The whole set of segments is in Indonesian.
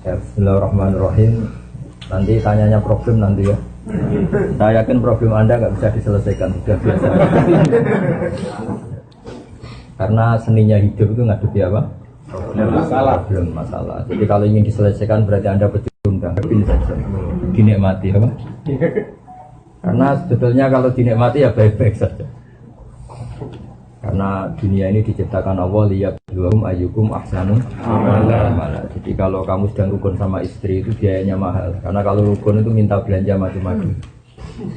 Ya, bismillahirrahmanirrahim. Nanti tanyanya problem nanti ya. Saya yakin problem Anda nggak bisa diselesaikan, sudah biasa. Karena seninya hidup itu ngadepi apa? Problem, masalah. Jadi kalau ingin diselesaikan berarti Anda pecundang, hadapin saja. Dinikmati apa? Karena sebetulnya kalau dinikmati ya baik-baik saja. Karena dunia ini diciptakan Allah liyabluwahum ayyukum ahsanu amala. Jadi kalau kamu sedang rukun sama istri itu biayanya mahal. Karena kalau rukun itu minta belanja macam-macam.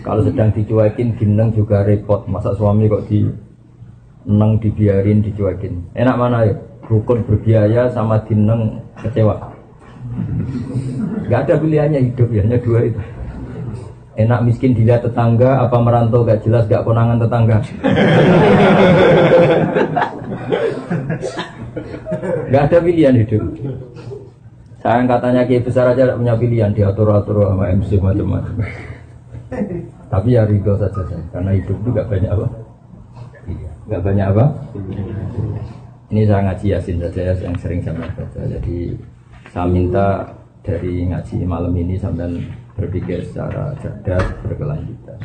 Kalau sedang dicuekin gineng juga repot. Masa suami kok dineng dibiarin dicuekin. Enak mana ya? Rukun berbiaya sama dineng kecewa. Gak ada pilihannya hidup ya, hanya dua itu. Enak miskin dilihat tetangga, apa merantau gak jelas gak konangan tetangga. Gak ada pilihan hidup. Sayang katanya Kiai besar aja gak punya pilihan, diatur-atur sama MC macam-macam. Tapi ya ridho saja saya, karena hidup itu gak banyak apa. Gak banyak apa. Ini saya ngaji Yasin saja ya, yang sering saya baca. Jadi saya minta dari ngaji malam ini sampai berpikir secara cerdas berkelanjutan.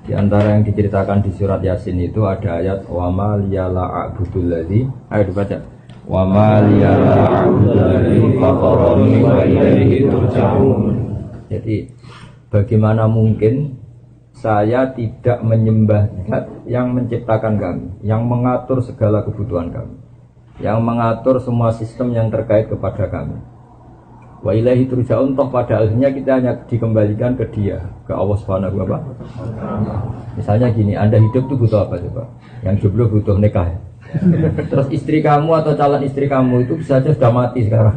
Di antara yang diceritakan di surat Yasin itu ada ayat wa ma liyala a'budul ladzi, ayo dibaca. Wa ma liyala a'budul ladzi fatarani wa ilaihi turja'un. Jadi bagaimana mungkin saya tidak menyembah Zat yang menciptakan kami, yang mengatur segala kebutuhan kami, yang mengatur semua sistem yang terkait kepada kami. Wa ilaihi turja'un, toh pada akhirnya kita hanya dikembalikan ke Dia, ke Allah Subhanahu wa ta'ala. Misalnya gini, Anda hidup itu butuh apa coba? Yang jomblo butuh nikah ya? Terus istri kamu atau calon istri kamu itu bisa saja sudah mati sekarang.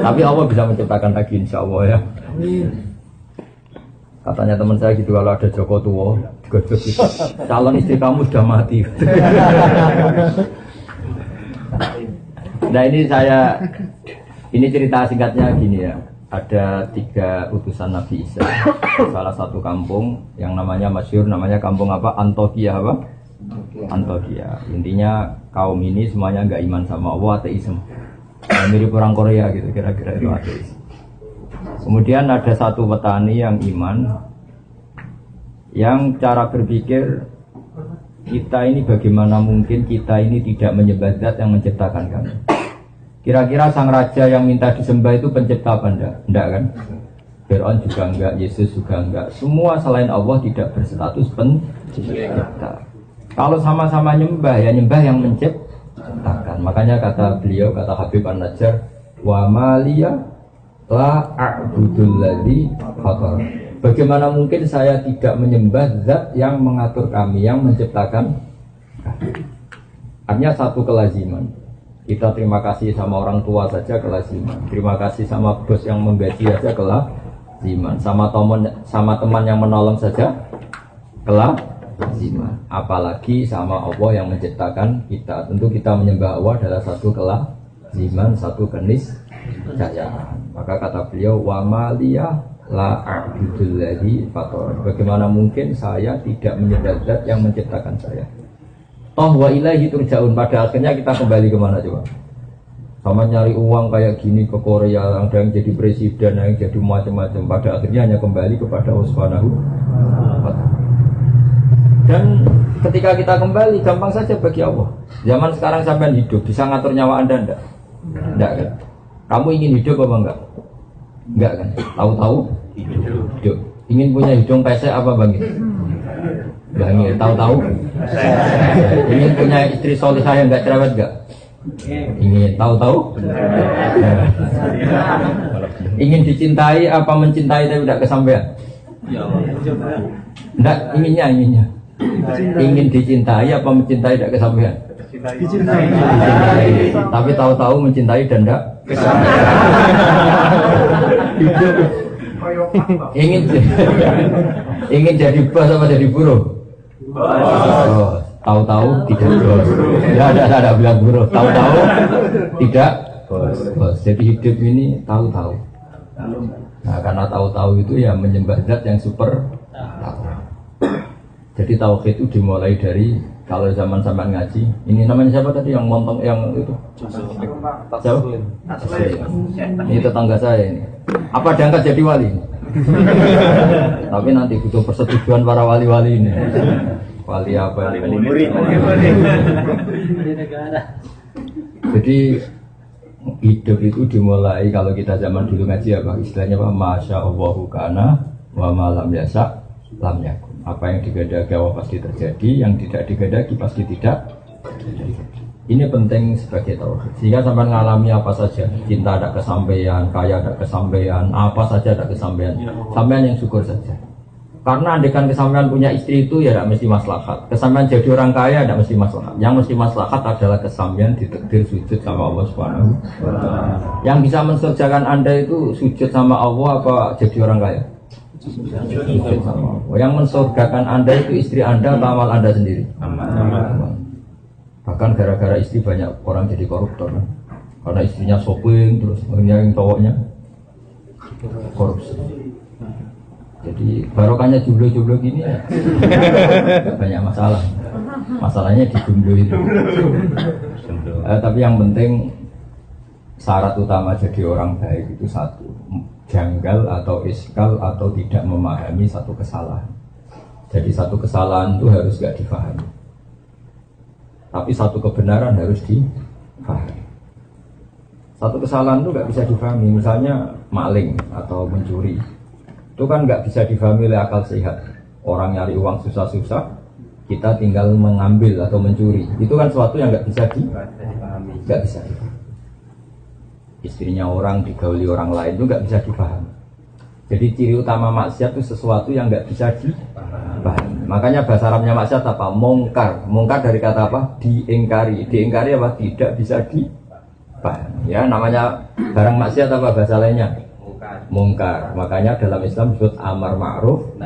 Tapi Allah bisa menciptakan lagi insya Allah ya. Katanya teman saya gitu, kalau ada Joko tua calon istri kamu sudah mati. Nah ini cerita singkatnya gini ya. Ada 3 utusan Nabi Isa. Salah satu kampung yang namanya masyhur, namanya kampung apa? Antioquia apa? Antioquia. Intinya kaum ini semuanya nggak iman sama Allah, ateisme. Mirip orang Korea gitu, kira-kira itu ateis. Kemudian ada satu petani yang iman, yang cara berpikir, kita ini bagaimana mungkin kita ini tidak menyembah Zat yang menciptakan kami. Kira-kira sang raja yang minta disembah itu pencipta apa enggak? Enggak kan? Fir'aun juga enggak, Yesus juga enggak. Semua selain Allah tidak berstatus pencipta. Kalau sama-sama nyembah, ya nyembah yang menciptakan. Makanya kata beliau, kata Habib An-Najjar, wa maliya la a'budul ladzi fatar. Bagaimana mungkin saya tidak menyembah Zat yang mengatur kami, yang menciptakan kami. Artinya satu kelaziman. Kita terima kasih sama orang tua saja kelaziman. Terima kasih sama bos yang menggaji saja kelaziman. Sama teman yang menolong saja kelaziman. Apalagi sama Allah yang menciptakan kita. Tentu kita menyembah Allah adalah satu kelaziman, satu keniscayaan. Maka kata beliau, wa maliyah la a'budul ladzi fatar. Bagaimana mungkin saya tidak menyembah Zat yang menciptakan saya? Toh wa ilaihi turja'un, pada akhirnya kita kembali kemana coba? Sama nyari uang kayak gini ke Korea, ada yang jadi presiden, yang jadi macam-macam. Pada akhirnya hanya kembali kepada Allah Subhanahu wa ta'ala. Dan ketika kita kembali, gampang saja bagi Allah. Zaman sekarang sampai hidup, bisa ngatur nyawa Anda enggak? Enggak kan? Kamu ingin hidup apa enggak? Enggak kan? Tahu-tahu hidup. Ingin punya hidung pesek apa Bang? Bang, tahu-tahu. Ingin punya istri solihah yang enggak cerewet enggak? Ingin. Tahu-tahu. Ingin dicintai apa mencintai tapi tidak kesampaian? Enggak, inginnya. Ingin dicintai apa mencintai tidak kesampaian? Dicintai. Tapi tahu-tahu mencintai dan tidak kesampaian. Ingin jadi bos apa jadi buruh? Bos. Tahu-tahu tidak bos. Ya ada bilang buruh. Tahu-tahu tidak bos. Jadi hidup ini tahu-tahu. Nah, karena tahu-tahu itu ya menyembah Zat yang super tahu. Jadi tauhid itu dimulai dari Kalau zaman sampean ngaji, ini namanya siapa tadi yang montong yang itu? Siapa? Ini tetangga saya ini. Apa diangkat jadi wali? Tapi nanti butuh persetujuan para wali-wali ini. Wali apa? Wali murid. Jadi hidup itu dimulai kalau kita zaman dulu ngaji apa istilahnya apa? Masya Allahu kana wa malam yasa lam yakun. Apa yang digadagi Allah pasti terjadi, yang tidak digadagi pasti tidak. Ini penting sebagai tauhid. Sehingga sampai mengalami apa saja, cinta ada kesampaian, kaya ada kesampaian, apa saja ada kesampaian. Sampean yang syukur saja. Karena andekan kesampaian punya istri itu ya tidak mesti maslahat. Kesampaian jadi orang kaya tidak mesti maslahat. Yang mesti maslahat adalah kesampaian ditakdir sujud sama Allah Subhanahu wa Ta'ala. Yang bisa mensurgakan Anda itu sujud sama Allah apa jadi orang kaya? Sujud sama Allah. Yang mensurgakan Anda itu istri Anda atau amal Anda sendiri? Amal. Bahkan gara-gara istri banyak orang jadi koruptor kan? Karena istrinya shopping terus yang cowoknya korupsi. Jadi barokahnya jumlah-jumlah gini ya banyak masalah. Masalahnya di jumlah itu. Tapi yang penting syarat utama jadi orang baik itu satu, janggal atau iskal atau tidak memahami satu kesalahan. Jadi satu kesalahan itu harus gak difahami. Tapi satu kebenaran harus difahami. Satu kesalahan itu gak bisa difahami. Misalnya maling atau mencuri, itu kan nggak bisa difahami oleh akal sehat. Orang nyari uang susah-susah, kita tinggal mengambil atau mencuri. Itu kan sesuatu yang nggak bisa difahami. Nggak bisa difahami. Istrinya orang digauli orang lain itu nggak bisa difahami. Jadi ciri utama maksiat itu sesuatu yang nggak bisa difahami. Makanya bahasa Arabnya maksiat apa? Mungkar. Mungkar dari kata apa? Diingkari. Diingkari apa? Tidak bisa difahami. Ya, namanya barang maksiat apa bahasa lainnya? Mungkar. Makanya dalam Islam disebut amar ma'ruf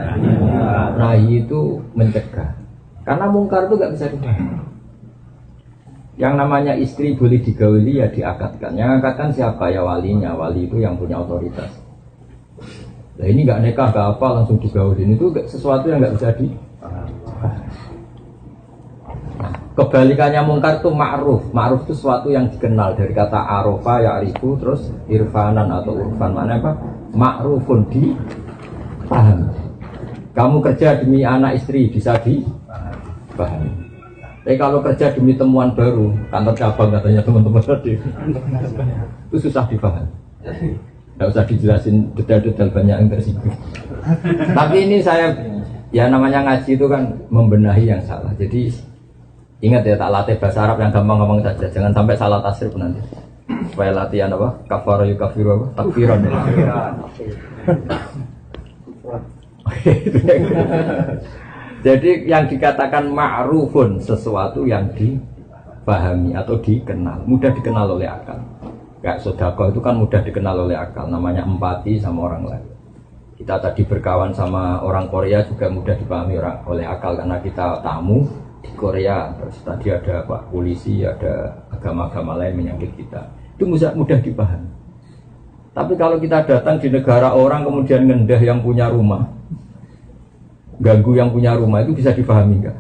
nahi itu mencegah. Karena mungkar itu gak bisa difahami. Yang namanya istri boleh digauli ya diakatkan. Yang akatkan siapa? Ya walinya. Wali itu yang punya otoritas. Nah ini gak nikah, gak apa langsung digaulin. Itu sesuatu yang gak bisa difahami. Kebalikannya mungkar itu ma'ruf. Ma'ruf itu sesuatu yang dikenal dari kata arofa, ya'rifu, terus irfanan atau urfan. Mana apa? Ma'rufun dipahami. Kamu kerja demi anak istri bisa dipahami. Tapi kalau kerja demi temuan baru, kantor cabang katanya teman-teman tadi, itu susah dipahami. Tidak usah dijelasin detail-detail banyak yang tersinggung. Tapi ini saya, ya namanya ngaji itu kan membenahi yang salah. Jadi ingat ya, tak latih bahasa Arab yang gampang-gampang saja. Jangan sampai salah tasrif nanti. Supaya latihan apa? Kafara yukafiru apa? Takfiran ya. Jadi yang dikatakan ma'rufun, sesuatu yang dipahami atau dikenal, mudah dikenal oleh akal. Kayak sedekah itu kan mudah dikenal oleh akal, namanya empati sama orang lain. Kita tadi berkawan sama orang Korea juga mudah dipahami oleh akal karena kita tamu di Korea, terus tadi ada Pak polisi, ada agama-agama lain menyambut kita. Itu mudah dipahami. Tapi kalau kita datang di negara orang kemudian ngendah yang punya rumah, ganggu yang punya rumah, itu bisa dipahami enggak?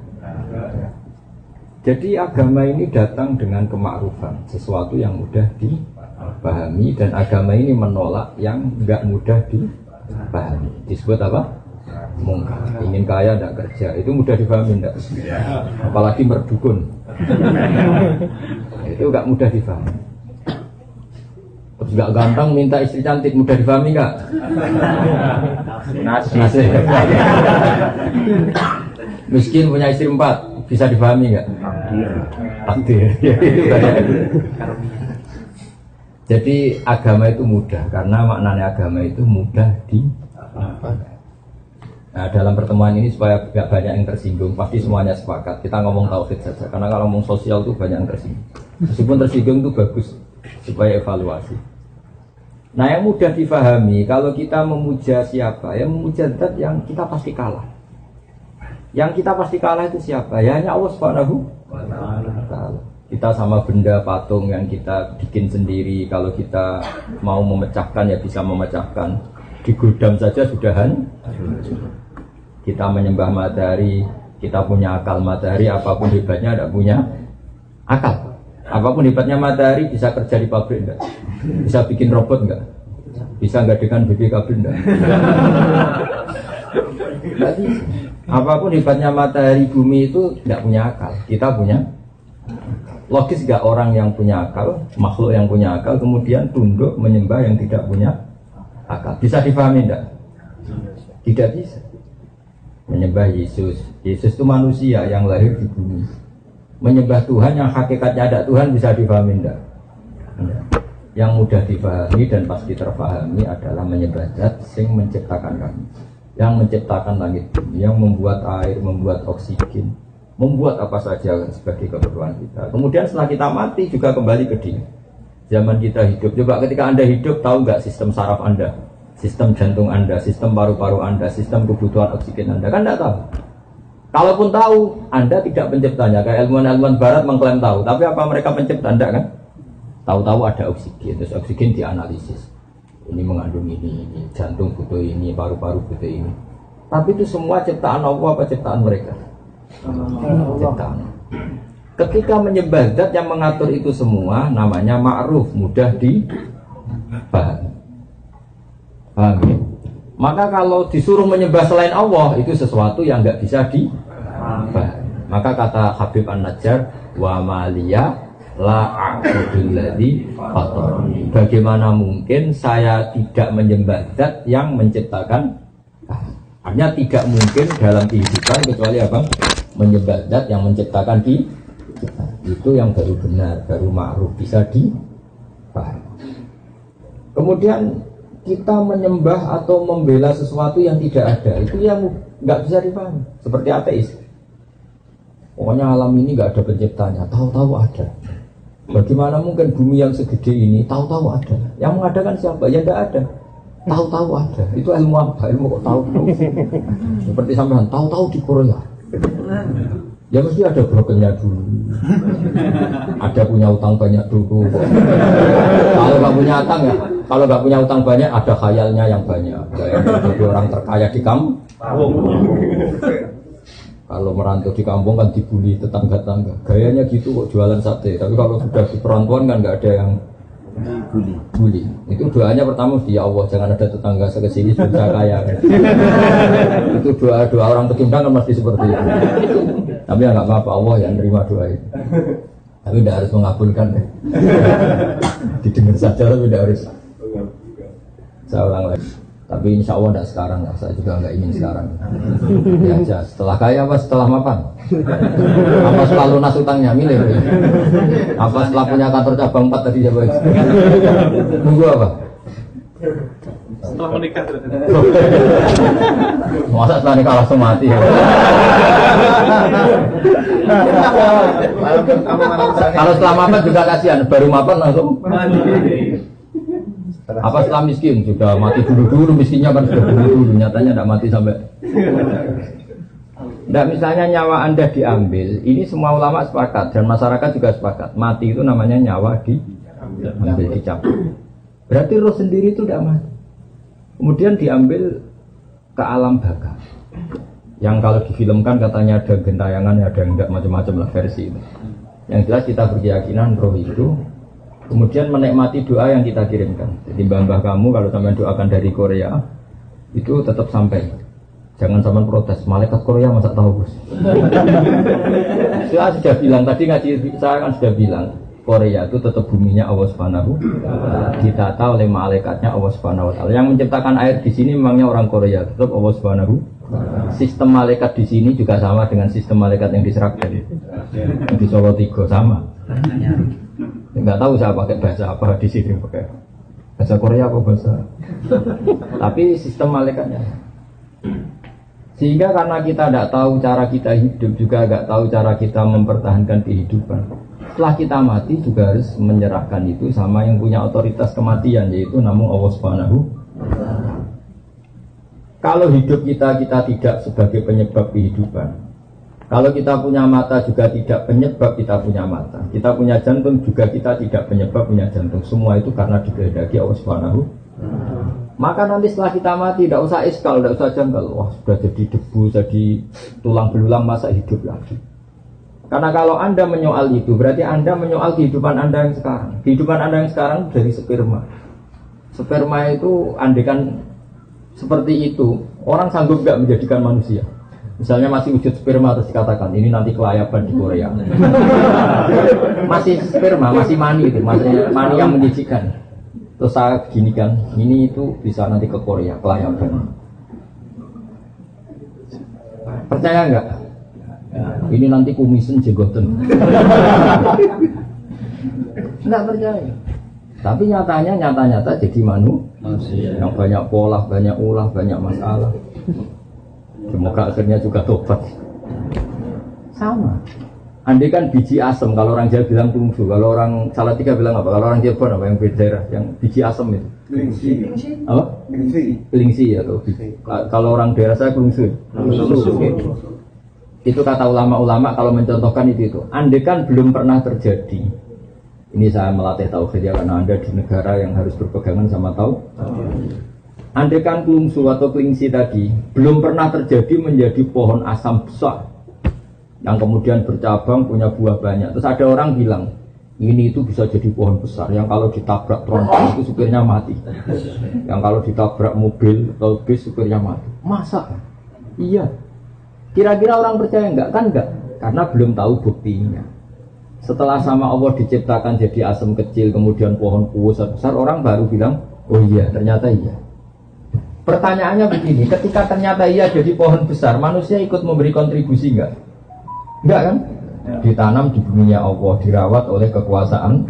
Jadi agama ini datang dengan kemakrufan, sesuatu yang mudah dipahami, dan agama ini menolak yang enggak mudah dipahami. Disebut apa? Mungkar. Ingin kaya tidak kerja, itu mudah difahami tidak? Apalagi merdukun, itu nggak mudah difahami. Terus nggak ganteng minta istri cantik, mudah difahami nggak? Nasi. Miskin punya istri 4, bisa difahami nggak? Takdir. Jadi agama itu mudah, karena maknanya agama itu mudah dipahami. Nah, dalam pertemuan ini supaya tidak banyak yang tersinggung, pasti semuanya sepakat. Kita ngomong tauhid saja, karena kalau ngomong sosial itu banyak yang tersinggung. Meskipun tersinggung itu bagus, supaya evaluasi. Nah, yang mudah difahami, kalau kita memuja siapa? Yang memuja zat yang kita pasti kalah. Yang kita pasti kalah itu siapa? Ya hanya Allah Subhanahu wa Ta'ala. Kita sama benda patung yang kita bikin sendiri, kalau kita mau memecahkan ya bisa memecahkan. Di gudang saja sudah hancur. Kita menyembah matahari, Kita punya akal, matahari apapun hebatnya tidak punya akal. Apapun hebatnya matahari bisa kerja di pabrik enggak? Bisa bikin robot enggak? Bisa nggadekan BPKB enggak? Enggak bisa. Apapun hebatnya matahari, bumi itu tidak punya akal. Kita punya. Logis enggak orang yang punya akal, makhluk yang punya akal kemudian tunduk menyembah yang tidak punya akal? Bisa difahami enggak? Tidak bisa. Menyembah Yesus. Yesus itu manusia yang lahir di bumi. Menyembah Tuhan yang hakikatnya ada Tuhan bisa difahami enggak? Yang mudah difahami dan pasti terfahami adalah menyembah Zat sing menciptakan kami, yang menciptakan langit bumi, yang membuat air, membuat oksigen, membuat apa saja sebagai keperluan kita. Kemudian setelah kita mati juga kembali ke Dia. Zaman kita hidup, coba ketika Anda hidup tahu nggak sistem saraf Anda, sistem jantung Anda, sistem paru-paru Anda, sistem kebutuhan oksigen Anda, kan tidak tahu. Kalaupun tahu, Anda tidak penciptanya. Kayak ilmuwan-ilmuwan Barat mengklaim tahu, tapi apa mereka pencipta Anda kan? Tahu-tahu ada oksigen, terus oksigen dianalisis. Ini mengandung ini, jantung butuh ini, paru-paru butuh ini. Tapi itu semua ciptaan Allah apa ciptaan mereka? Ciptaan. Ketika menyembah Zat yang mengatur itu semua, namanya ma'ruf, mudah dipahami. Paham ya? Maka kalau disuruh menyembah selain Allah itu sesuatu yang nggak bisa dipahami. Maka kata Habib An-Najjar, wa maliya la a'budul ladzi fatarani. Bagaimana mungkin saya tidak menyembah Zat yang menciptakan? Artinya tidak mungkin dalam kehidupan kecuali apa? Menyembah Zat yang menciptakan itu yang baru benar, baru ma'ruf, bisa dipahami. Kemudian kita menyembah atau membela sesuatu yang tidak ada, itu yang nggak bisa dipahami. Seperti ateis. Pokoknya alam ini nggak ada penciptanya, tahu-tahu ada. Bagaimana mungkin bumi yang segede ini tahu-tahu ada? Yang mengadakan siapa? Ya nggak ada. Tahu-tahu ada. Itu ilmu apa? Ilmu kok tahu-tahu? Seperti sampean tahu-tahu di Korea. Ya mesti ada brokernya dulu. Ada punya utang banyak dulu. Kalau nggak punya utang ya, kalau nggak punya utang banyak ada khayalnya yang banyak. Jadi orang terkaya di kampung. Kalau merantau di kampung kan dibully tetangga-tetangga. Gayanya gitu kok jualan sate. Tapi kalau sudah di perantauan kan nggak ada yang bully. Itu doanya pertama di Allah, jangan ada tetangga saya kesini sudah kaya. Itu doa orang pecundang kan mesti seperti itu. Tapi ya nggak apa-apa, Allah yang nerima doa itu. Tapi tidak harus mengabulkan ya. Didengar saja tapi tidak harus. Saya ulang lagi. Tapi insya Allah tidak sekarang, saya juga nggak ingin sekarang. Ya aja, setelah kaya apa setelah mapan? Apa setelah lunas utangnya milih? Apa setelah punya kantor cabang 4 tadi jawab? Nunggu apa? Setelah menikah. Masa setelah nikah langsung mati ya? Kalau setelah mapan juga kasihan, baru mapan langsung apa setelah miskin sudah mati dulu miskinnya kan sudah dulu nyatanya tidak mati sampai. Tidak, misalnya nyawa Anda diambil, ini semua ulama sepakat dan masyarakat juga sepakat. Mati itu namanya nyawa diambil, dicabut. Berarti roh sendiri itu tidak mati. Kemudian diambil ke alam baka. Yang kalau difilmkan katanya ada gentayangan, ada enggak macam-macam lah versi itu. Yang jelas kita berkeyakinan roh itu kemudian menikmati doa yang kita kirimkan. Jadi mbah-mbah kamu kalau sampai doakan dari Korea itu tetap sampai. Jangan sampai protes. Malaikat Korea masa tahu Gus? Saya sudah bilang tadi ngaji, saya kan sudah bilang Korea itu tetap buminya Allah Subhanahu. Ditata oleh malaikatnya Allah Subhanahu wa taala. Yang menciptakan air di sini memangnya orang Korea, tetap Allah Subhanahu. Sistem malaikat di sini juga sama dengan sistem malaikat yang di Sragen. Di Solo 3 sama. Enggak tahu saya pakai bahasa apa di sini, pakai bahasa Korea apa bahasa. Tapi sistem malaikatnya. Sehingga karena kita tidak tahu cara kita hidup, juga tidak tahu cara kita mempertahankan kehidupan. Setelah kita mati juga harus menyerahkan itu sama yang punya otoritas kematian, yaitu namun Allah Subhanahu. Kalau hidup kita tidak sebagai penyebab kehidupan. Kalau kita punya mata juga tidak penyebab kita punya mata. Kita punya jantung juga kita tidak penyebab punya jantung. Semua itu karena dikehendaki Allah Subhanahu. Maka nanti setelah kita mati, tidak usah iskal, tidak usah janggal. Wah, sudah jadi debu, jadi tulang belulang, masa hidup lagi. Karena kalau Anda menyoal itu, berarti Anda menyoal kehidupan Anda yang sekarang. Kehidupan Anda yang sekarang dari sperma. Sperma itu, andekan seperti itu, orang sanggup nggak menjadikan manusia. Misalnya masih wujud sperma terus dikatakan, ini nanti kelayaban di Korea. Masih sperma, masih mani itu, masih mani yang menjijikan. Terus saya ginikan, ini itu bisa nanti ke Korea, kelayakan. Percaya nggak? Ini nanti kumisen jenggoten. Nggak percaya. Tapi nyata-nyata jadi manusia yang banyak pola, banyak ulah, banyak masalah. Semoga akhirnya juga tobat. Sama. Andai kan biji asem, kalau orang Jawa bilang tungsu, kalau orang Salatiga bilang apa? Kalau orang Cirebon apa yang beda? Yang biji asem itu? Kelingsi. Apa? Kelingsi ya atau biji. Kalau orang daerah saya kelungsu. Itu kata ulama-ulama kalau mencontohkan itu. Andai kan belum pernah terjadi. Ini saya melatih tauhid ya karena Anda di negara yang harus berpegangan sama tauhid. Andai kan kelungsu atau kelingsi tadi belum pernah terjadi menjadi pohon asam besar yang kemudian bercabang punya buah banyak. Terus ada orang bilang ini itu bisa jadi pohon besar yang kalau ditabrak tronton itu supirnya mati, yang kalau ditabrak mobil atau bis supirnya mati. Masa? Iya. Kira-kira orang percaya enggak? Kan enggak, karena belum tahu buktinya. Setelah sama Allah diciptakan jadi asam kecil kemudian pohon besar, orang baru bilang oh iya ternyata iya. Pertanyaannya begini, ketika ternyata iya jadi pohon besar, manusia ikut memberi kontribusi enggak? Enggak kan? Ditanam di buminya Allah, dirawat oleh kekuasaan.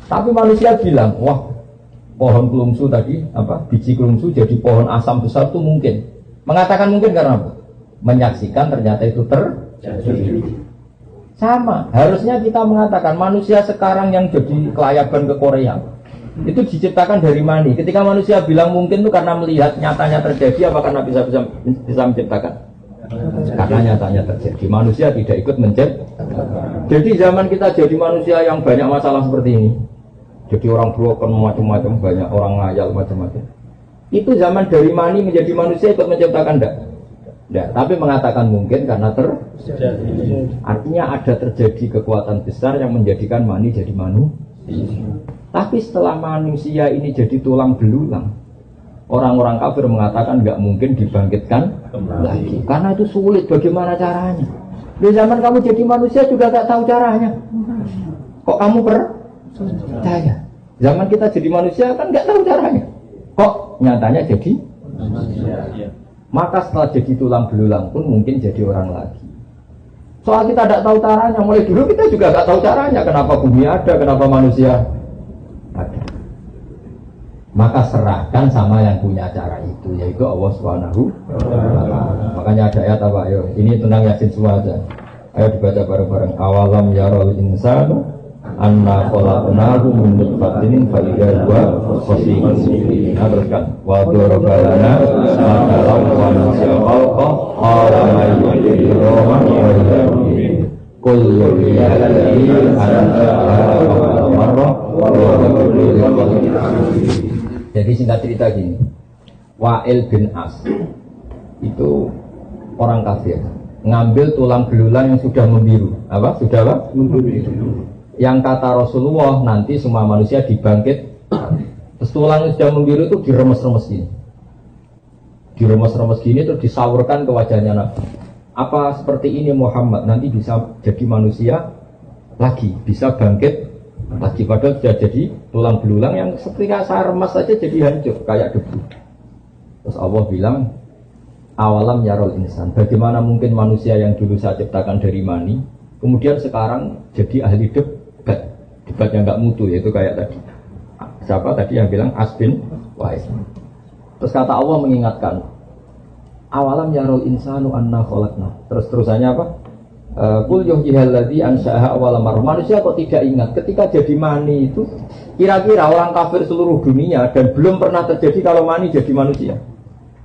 Tapi manusia bilang, wah pohon kelungsu tadi, biji kelungsu jadi pohon asam besar itu mungkin. Mengatakan mungkin karena apa? Menyaksikan ternyata itu terjadi. Sama, harusnya kita mengatakan manusia sekarang yang jadi kelayaban ke Korea itu diciptakan dari mani. Ketika manusia bilang mungkin itu karena melihat nyatanya terjadi, apa karena bisa menciptakan? Karena nyatanya terjadi. Manusia tidak ikut menciptakan. Jadi zaman kita jadi manusia yang banyak masalah seperti ini, jadi orang broken macam-macam, banyak orang ngayal macam-macam. Itu zaman dari mani menjadi manusia ikut menciptakan enggak? Enggak, tapi mengatakan mungkin karena terjadi. Artinya ada terjadi kekuatan besar yang menjadikan mani jadi manusia. Tapi setelah manusia ini jadi tulang belulang, orang-orang kafir mengatakan nggak mungkin dibangkitkan lagi, karena itu sulit. Bagaimana caranya? Di zaman kamu jadi manusia juga tak tahu caranya. Kok kamu percaya? Zaman kita jadi manusia kan nggak tahu caranya. Kok nyatanya jadi manusia? Maka setelah jadi tulang belulang pun mungkin jadi orang lagi. Soal kita tidak tahu caranya, mulai dulu kita juga nggak tahu caranya. Kenapa bumi ada? Kenapa manusia ada? Maka serahkan sama yang punya cara itu, yaitu Allah Subhanahu wa Ta'ala. Makanya ada ayat apa? Ayo, ini tentang Yasin semua aja. Ayo dibaca bareng-bareng. Awalam yarol insanu anna khalaqnahu min nutfatin fa idza huwa khasimun mubin. Teruskan. Wa daraba lana matalan wa nasiya khalqa qala ma yuhyi ar-rahman wa yuhyi kullu yawmin anta marra wa kullu yawmin. Jadi singkat cerita gini, Wa'il bin As itu orang kafir, ngambil tulang belulang yang sudah membiru. Apa? Sudah apa? Membiru. Yang kata Rasulullah nanti semua manusia dibangkit. Terus tulang yang sudah membiru itu diremes-remes gini. Diremes-remes gini terus disaurkan ke wajahnya Nabi. Apa seperti ini Muhammad nanti bisa jadi manusia lagi, bisa bangkit lagi, padahal sudah jadi tulang belulang yang ketika saya remas saja jadi hancur kayak debu. Terus Allah bilang awalam yarol insan, bagaimana mungkin manusia yang dulu saya ciptakan dari mani kemudian sekarang jadi ahli debat yang nggak mutu, yaitu kayak tadi siapa tadi yang bilang Asbin Wais. Terus kata Allah mengingatkan awalam yarol insanu anna khalaqna, terusannya apa? Qul yuhyihalladzi ansha'aha awwala marrah. Manusia kok tidak ingat ketika jadi mani itu kira-kira orang kafir seluruh dunia dan belum pernah terjadi kalau mani jadi manusia.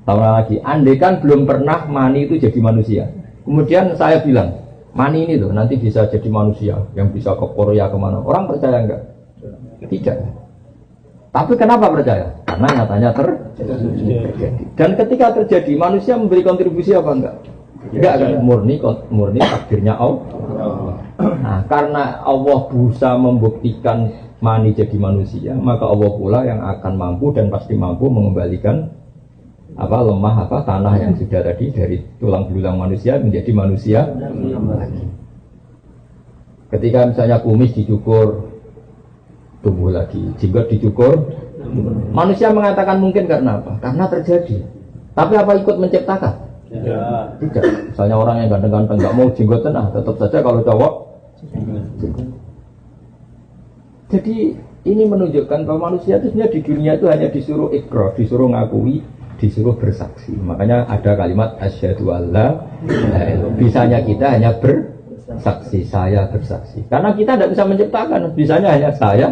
Tambah lagi, andai kan belum pernah mani itu jadi manusia. Kemudian saya bilang, mani ini tuh nanti bisa jadi manusia yang bisa ke Korea kemana. Orang percaya enggak? Tidak. Tapi kenapa percaya? karena nyatanya terjadi. Dan ketika terjadi, manusia memberi kontribusi apa enggak? Enggak kan, murni takdirnya Allah. Nah, karena Allah bisa membuktikan mani jadi manusia, maka Allah pula yang akan mampu dan pasti mampu mengembalikan lemah tanah yang sudah tadi dari tulang belulang manusia menjadi manusia lagi. Ketika misalnya kumis dicukur tumbuh lagi, jenggot dicukur, manusia mengatakan mungkin karena apa? Karena terjadi. Tapi apa ikut menciptakan? Tidak. Misalnya orang yang ganteng-ganteng nggak mau jenggot tenang, tetap saja kalau cowok jenggot. Jadi ini menunjukkan bahwa manusia itu sebenarnya di dunia itu hanya disuruh ikrar, disuruh ngakui, disuruh bersaksi. Makanya ada kalimat asyhadu alla ilaha illallah. Bisanya kita hanya bersaksi, saya bersaksi. Karena kita tidak bisa menciptakan, bisanya hanya saya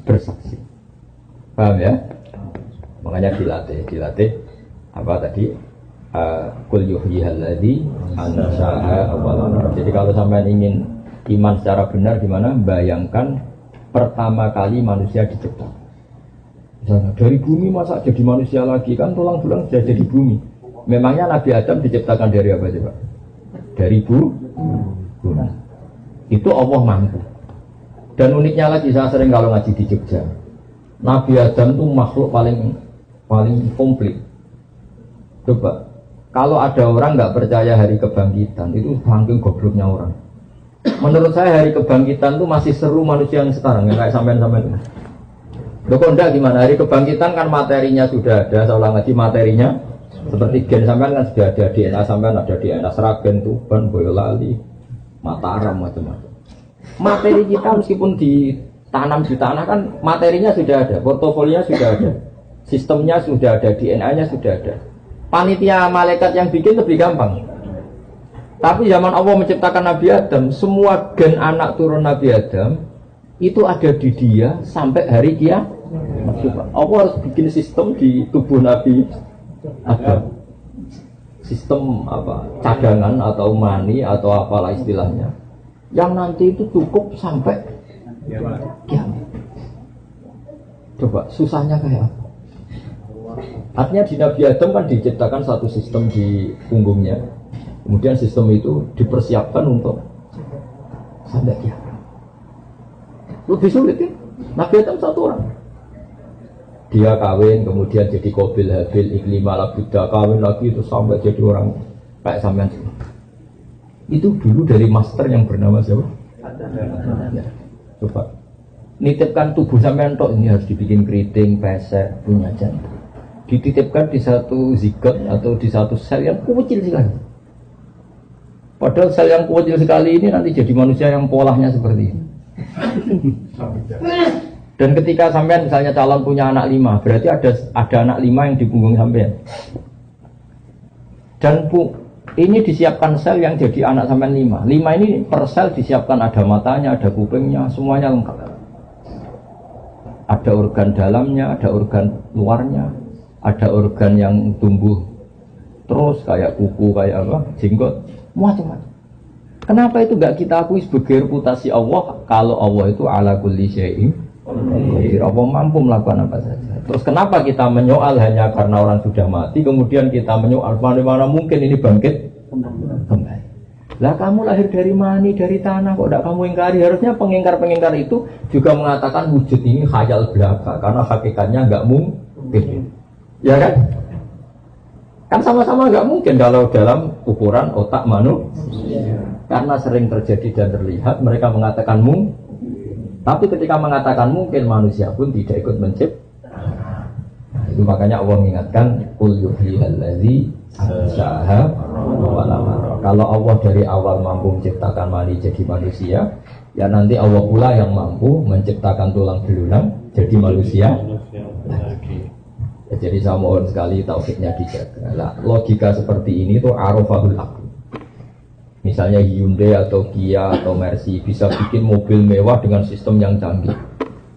bersaksi. Paham ya? Makanya dilatih apa tadi? Qul yuhyihal ladzi ansha'a awwalan. Jadi kalau sampean ingin iman secara benar gimana? Bayangkan pertama kali manusia diciptakan. Misalnya dari bumi masa jadi manusia lagi, kan tulang belulang sudah jadi bumi. Memangnya Nabi Adam diciptakan dari apa coba? Dari bumi. Itu Allah mampu. Dan uniknya lagi, saya sering kalau ngaji di Jogja, Nabi Adam itu makhluk paling komplit. Coba, kalau ada orang nggak percaya hari kebangkitan, itu saking gobloknya orang. Menurut saya hari kebangkitan itu masih seru manusia yang sekarang, yang kayak sampean-sampean. Loh kok enggak gimana? Hari kebangkitan kan materinya sudah ada, saya ulang lagi materinya. Seperti gen sampean kan sudah ada, DNA sampean ada DNA Sragen, Tuban, Boyolali, Mataram, macam-macam. Materi kita meskipun ditanam di tanah kan materinya sudah ada, portofolionya sudah ada, sistemnya sudah ada, DNA-nya sudah ada. Panitia malaikat yang bikin lebih gampang. Tapi zaman Allah menciptakan Nabi Adam, semua gen anak turun Nabi Adam itu ada di dia sampai hari kiamat. Allah harus bikin sistem di tubuh Nabi Adam. Sistem apa? Cadangan atau mani atau apalah istilahnya. Yang nanti itu cukup sampai kiamat. Coba susahnya kayak apa? Artinya di Nabi Adam kan diciptakan satu sistem di punggungnya. Kemudian sistem itu dipersiapkan untuk sampai kiamat. Lebih sulit ya. Nabi Adam satu orang. Dia kawin, kemudian jadi Qabil, Habil, Iklimah, Labuda, kawin lagi itu sampai jadi orang kayak sampean. Itu dulu dari master yang bernama siapa? Ya. Coba nitipkan tubuh sampean tok ini harus dibikin keriting, pesek, punya jantung. Dititipkan di satu zigot atau di satu sel yang kecil sekali. Padahal sel yang kecil sekali ini nanti jadi manusia yang polanya seperti ini. Dan ketika sampean misalnya calon punya anak 5, berarti ada anak 5 yang di punggung sampean. Dan ini disiapkan sel yang jadi anak sampean 5. 5 ini per sel disiapkan ada matanya, ada kupingnya, semuanya lengkap. Ada organ dalamnya, ada organ luarnya, ada organ yang tumbuh terus kayak kuku, kayak apa, jenggot. Macam-macam. Kenapa itu enggak kita akui sebagai reputasi Allah kalau Allah itu ala kulli syai'in qadir. Allah mampu melakukan apa saja. Terus kenapa kita menyoal hanya karena orang sudah mati, kemudian kita menyoal bagaimana mungkin ini bangkit kembali. Lah kamu lahir dari mani, dari tanah, kok enggak kamu ingkari? Harusnya pengingkar-pengingkar itu juga mengatakan wujud ini khayal belaka karena hakikatnya enggak mungkin. Ya kan? Kan sama-sama nggak mungkin kalau dalam ukuran otak manusia. Karena sering terjadi dan terlihat, mereka mengatakan mungkin. Tapi ketika mengatakan mungkin, manusia pun tidak ikut menciptakan. Itu makanya Allah mengingatkan, Qul yuhyihal ladzi ansha'a awwalan. Kalau Allah dari awal mampu menciptakan mani jadi manusia, ya nanti Allah pula yang mampu menciptakan tulang belulang jadi manusia. Jadi saya mohon sekali tauhidnya dijaga. Nah, logika seperti ini tuh arafahul aql. Misalnya Hyundai atau Kia atau Mercy bisa bikin mobil mewah dengan sistem yang canggih.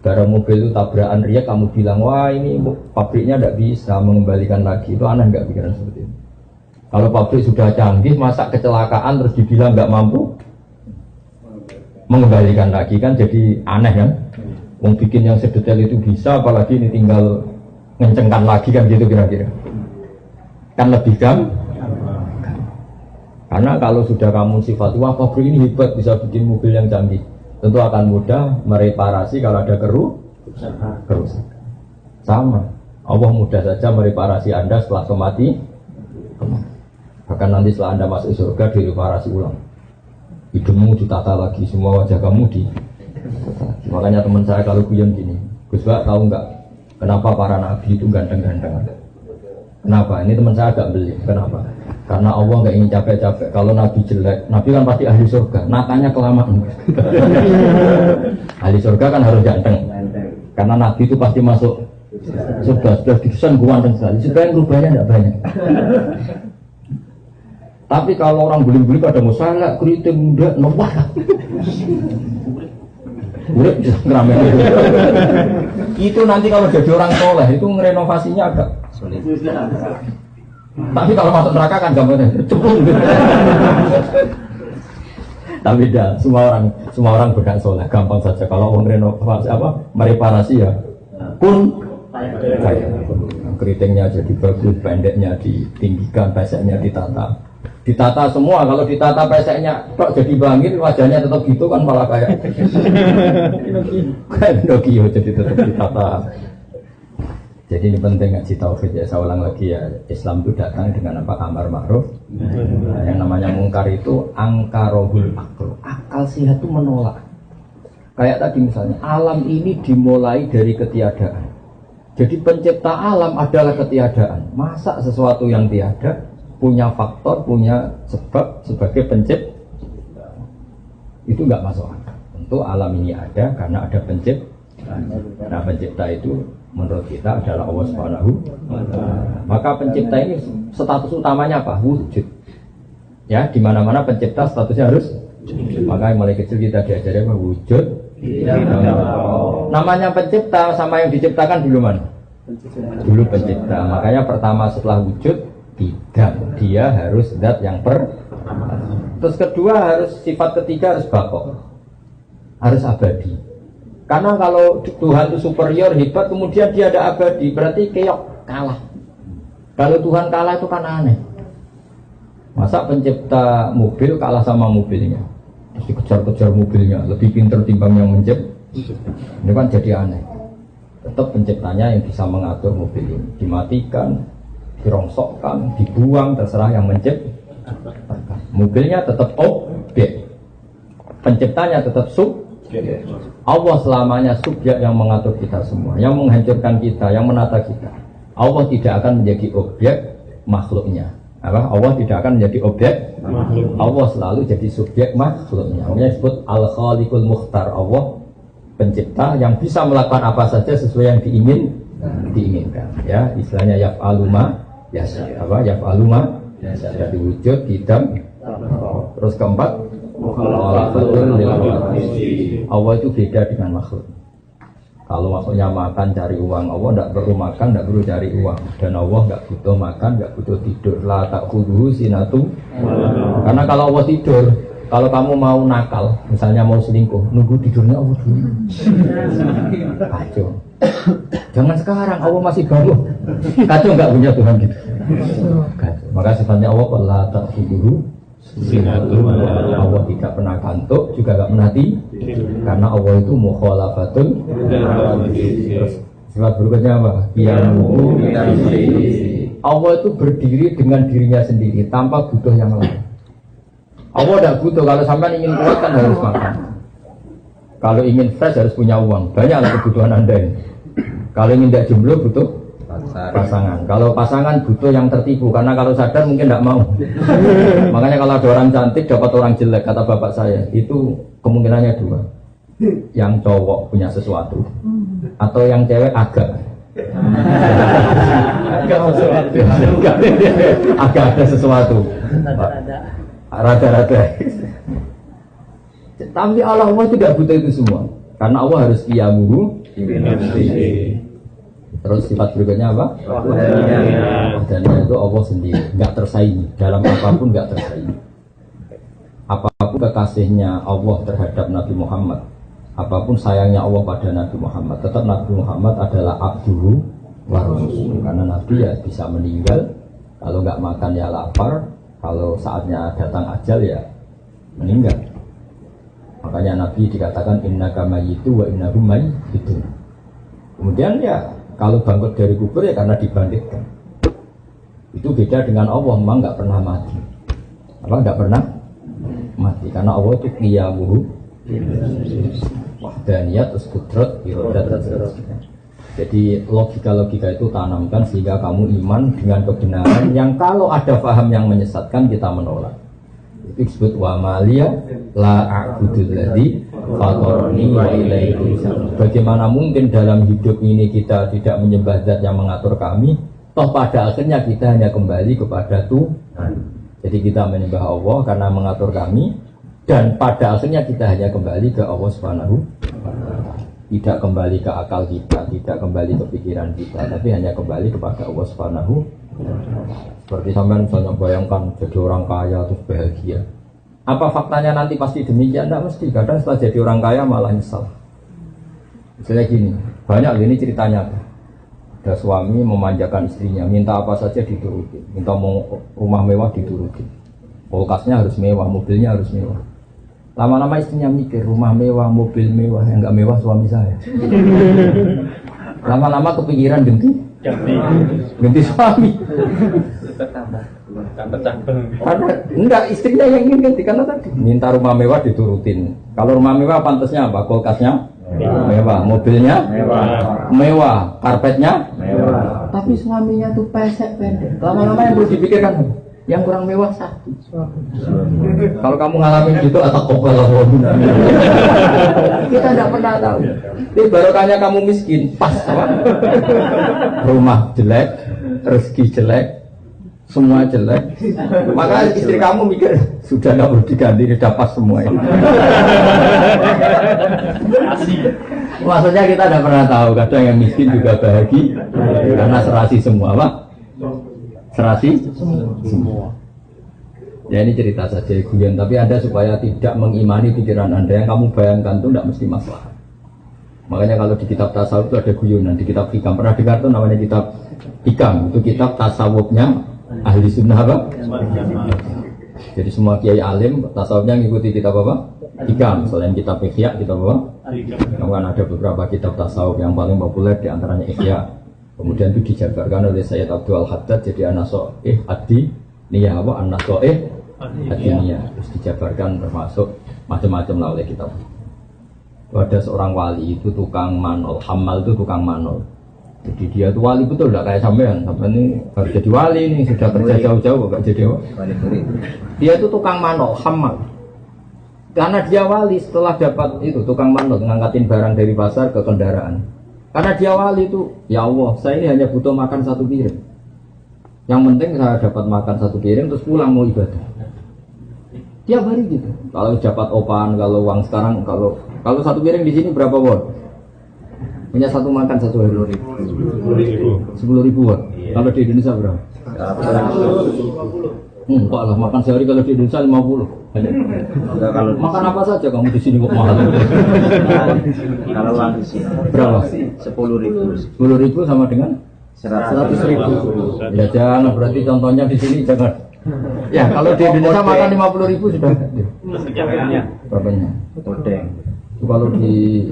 Barang mobil itu tabrakan riak, kamu bilang wah ini pabriknya tidak bisa mengembalikan lagi. Itu aneh nggak pikiran seperti itu? Kalau pabrik sudah canggih, masa kecelakaan terus dibilang nggak mampu mengembalikan lagi, kan jadi aneh kan? Mau bikin yang sedetail itu bisa, apalagi ini tinggal ngencengkan lagi kan gitu kira-kira. Kan lebih karena kalau sudah kamu sifat wah pabrik ini hebat bisa bikin mobil yang canggih, tentu akan mudah mereparasi kalau ada kerusakan. Sama, Allah mudah saja mereparasi Anda setelah mati. Bahkan nanti setelah Anda masuk surga direparasi ulang. Hidungmu ditata lagi, semua wajah kamu makanya teman saya kalau guyon gini, Gus Pak tahu nggak kenapa para nabi itu ganteng-ganteng? Kenapa? Ini teman saya agak beli. Kenapa? Karena Allah nggak ingin capek-capek. Kalau nabi jelek, nabi kan pasti ahli surga. Natanya kelamaan. Ahli surga kan harus ganteng. Karena nabi itu pasti masuk sudah didesain ganteng sekali. Supaya perubahannya tidak banyak. Tapi kalau orang beli-beli pada musalah, keriting muda, nomor. Udah bisa ngeramein itu nanti kalau jadi orang soleh itu ngerenovasinya agak sulit. Tapi kalau masuk neraka kan gampang cepung. Tapi dah semua orang berhak soleh gampang saja kalau orang renovasi mereparasi ya pun kayak keritingnya jadi bagus, pendeknya ditinggikan, peseknya ditata semua. Kalau ditata peseknya kok jadi bangkit, wajahnya tetap gitu kan malah kayak Pinocchio jadi tetap ditata. Jadi ini penting ngaji tauhid ya. Saya ulang lagi ya, Islam itu datang dengan apa? Amar ma'ruf. Yang namanya mungkar itu angkarohul akal. Akal sehat itu menolak. Kayak tadi misalnya alam ini dimulai dari ketiadaan. Jadi pencipta alam adalah ketiadaan. Masa sesuatu yang tiada punya faktor, punya sebab sebagai pencipta, itu nggak masuk akal. Tentu alam ini ada karena ada pencipta. Nah pencipta itu menurut kita adalah Allah Subhanahu wa Ta'ala. Maka pencipta ini status utamanya apa? Wujud. Ya, di mana-mana pencipta statusnya harus wujud. Maka mulai kecil kita diajari apa? Wujud. Namanya pencipta sama yang diciptakan dulu mana? Dulu pencipta. Makanya pertama setelah wujud tidak, dia harus zat yang terus kedua harus sifat ketiga harus baqo, harus abadi. Karena kalau Tuhan itu superior hebat kemudian dia ada abadi berarti keok kalah. Kalau Tuhan kalah itu kan aneh. Masa pencipta mobil kalah sama mobilnya, terus dikejar-kejar mobilnya lebih pintar timbang yang mencipta, ini kan jadi aneh. Tetap penciptanya yang bisa mengatur mobil ini, dimatikan, dirongsokkan, dibuang, terserah yang menciptakan. Mobilnya tetap objek, penciptanya tetap subjek. Allah selamanya subjek yang mengatur kita semua, yang menghancurkan kita, yang menata kita. Allah tidak akan menjadi objek makhluknya. Allah tidak akan menjadi objek makhluk. Allah selalu jadi subjek makhluknya. Makanya disebut Al-Khaliqul Mukhtar. Allah pencipta yang bisa melakukan apa saja sesuai yang diinginkan. Ya, istilahnya yaf'alu ma yasha. Yaf'alu ma yasha. Jadi wujud, hidam. Terus keempat, Allah itu beda dengan makhluk. Kalau makhluknya makan cari uang, Allah tidak perlu makan, tidak perlu cari uang. Dan Allah tidak butuh makan, tidak butuh tidur. La ta'khudhuhu sinatu. Karena kalau Allah tidur, kalau kamu mau nakal, misalnya mau selingkuh, nunggu tidurnya Allah dulu. Kacau. Jangan sekarang, Allah masih bangun. Kacau nggak punya Tuhan gitu. Kacau. Maka sifatnya Allah la ta'khudhuhu sinatu. Allah tidak pernah kantuk, juga nggak pernah tidur. Karena Allah itu mukhalafatun. Terus sifat berikutnya apa? Allah itu berdiri dengan dirinya sendiri tanpa butuh yang lain. Allah tidak butuh. Kalau sampai ingin kuat kan harus makan. Kalau ingin fresh harus punya uang. Banyaklah kebutuhan Anda ini. Kalau ingin tidak jomblo butuh pasangan. Kalau pasangan butuh yang tertipu. Karena kalau sadar mungkin tidak mau. Makanya kalau ada orang cantik dapat orang jelek, kata bapak saya, itu kemungkinannya dua. Yang cowok punya sesuatu, atau yang cewek agak ada sesuatu. Rada-rada. Tapi Allah tidak butuh itu semua. Karena Allah harus qiyamuhu. Terus sifat berikutnya apa? Wahdaniyah itu Allah sendiri, nggak tersaingi. Dalam apapun nggak tersaingi. Apapun kekasihnya Allah terhadap Nabi Muhammad, apapun sayangnya Allah pada Nabi Muhammad, tetap Nabi Muhammad adalah abduhu warusul. Karena Nabi ya bisa meninggal, kalau nggak makan ya lapar, kalau saatnya datang ajal ya meninggal. Makanya Nabi dikatakan innaka mayyitu wa innahum mayyitun. Kemudian ya kalau bangkit dari kubur ya karena dibangkitkan. Itu beda dengan Allah, memang nggak pernah mati. Apa nggak pernah mati? Karena Allah itu qiyamuhu wahdaniyat terus kudrat iradat. Jadi logika-logika itu tanamkan sehingga kamu iman dengan kebenaran yang kalau ada paham yang menyesatkan kita menolak. Itu disebut wa maliya la a'budul ladzi fatarani wa ilaihi turja'un. Bagaimana mungkin dalam hidup ini kita tidak menyembah zat yang mengatur kami, toh pada akhirnya kita hanya kembali kepada Tuhan. Jadi kita menyembah Allah karena mengatur kami, dan pada akhirnya kita hanya kembali ke Allah Subhanahu wa ta'ala. Tidak kembali ke akal kita, tidak kembali ke pikiran kita, tapi hanya kembali kepada Allah Subhanahu wa ta'ala. Seperti sampean misalnya bayangkan jadi orang kaya terus bahagia. Apa faktanya nanti pasti demikian? Tidak mesti. Kadang setelah jadi orang kaya malah nyesal. Misalnya gini, banyak ini ceritanya. Ada suami memanjakan istrinya, minta apa saja dituruti, minta mau rumah mewah dituruti, kulkasnya harus mewah, mobilnya harus mewah. Lama-lama istrinya mikir, rumah mewah, mobil mewah, yang nggak mewah suami saya. Lama-lama kepikiran ganti suami. Karena enggak, istrinya yang ingin ganti, karena tadi minta rumah mewah diturutin. Kalau rumah mewah pantasnya apa? Kulkasnya mewah, mobilnya mewah, karpetnya mewah. Tapi suaminya tuh pesek pendek. Lama-lama yang perlu dipikirkan, yang kurang mewah satu. Kalau kamu ngalamin gitu atau kopel kita tidak pernah tahu. Ini barokahnya kamu miskin, pas apa? Rumah jelek, rezeki jelek, semua jelek. Maka istri kamu mikir sudah nggak perlu diganti, sudah pas semua ini. Maksudnya kita tidak pernah tahu. Kadang yang miskin juga bahagia karena serasi semua, Pak. Serasi semua. Ya ini cerita saja guyon, tapi Anda supaya tidak mengimani pikiran Anda yang kamu bayangkan itu tidak mesti masalah. Makanya kalau di kitab tasawuf itu ada guyonan, di kitab hikam pernah dengar tuh namanya kitab hikam, itu kitab tasawufnya ahli sunnah apa? Jadi semua kiai alim tasawufnya ngikuti kitab apa? Hikam. Selain kitab Ihya, kitab apa? Kan ada beberapa kitab tasawuf yang paling populer diantaranya Ihya. Kemudian itu dijabarkan oleh Sayyid Abdul Haddad jadi An-Naso'ih Ad-Diniyah apa? An-Naso'ih Ad-Diniyah. Terus dijabarkan termasuk macam-macam lah oleh kitab. Ada seorang wali itu tukang manol, hamal itu tukang manol. Jadi dia itu wali betul, tidak kayak sampean. Sampean ini baru jadi wali ini sudah kerja jauh-jauh, gak jadi wali. Dia itu tukang manol, hamal. Karena dia wali setelah dapat itu tukang manol, ngangkatin barang dari pasar ke kendaraan. Karena dia wali itu, ya Allah, saya ini hanya butuh makan satu piring. Yang penting saya dapat makan satu piring terus pulang mau ibadah. Tiap hari gitu. Kalau dapat opan, kalau uang sekarang, kalau satu piring di sini berapa won? Punya satu makan satu hari 10.000 won. Kalau di Indonesia berapa? Enggak lah, makan sehari kalau di Indonesia 50. Kalau makan apa saja kamu di sini kok mahal? Kalau uang di sini berapa? 10.000. 10.000 sama dengan 100.000. Ya jangan, berarti contohnya di sini jangan. Ya kalau di Indonesia makan 50.000 sudah. Berapanya? Odeng. Itu kalau di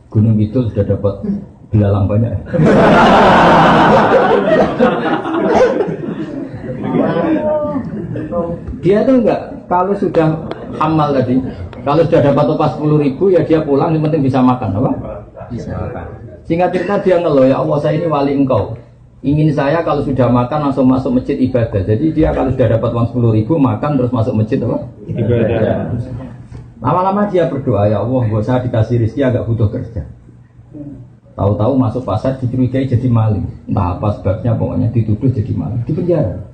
Gunung Kidul sudah dapat belalang banyak. Dia tuh enggak, kalau sudah hamal tadi, kalau sudah dapat upah 10.000 ya dia pulang, yang penting bisa makan, apa? Bisa makan. Singkat cerita dia ngeluh, ya Allah saya ini wali engkau. Ingin saya kalau sudah makan langsung masuk masjid ibadah. Jadi dia kalau sudah dapat uang 10.000 makan terus masuk masjid apa? Ibadah. Lama-lama dia berdoa, ya Allah, buat saya dikasih rezeki agak butuh kerja. Tahu-tahu masuk pasar dicurigai jadi maling. Entah apa sebabnya, pokoknya dituduh jadi maling. Di penjara.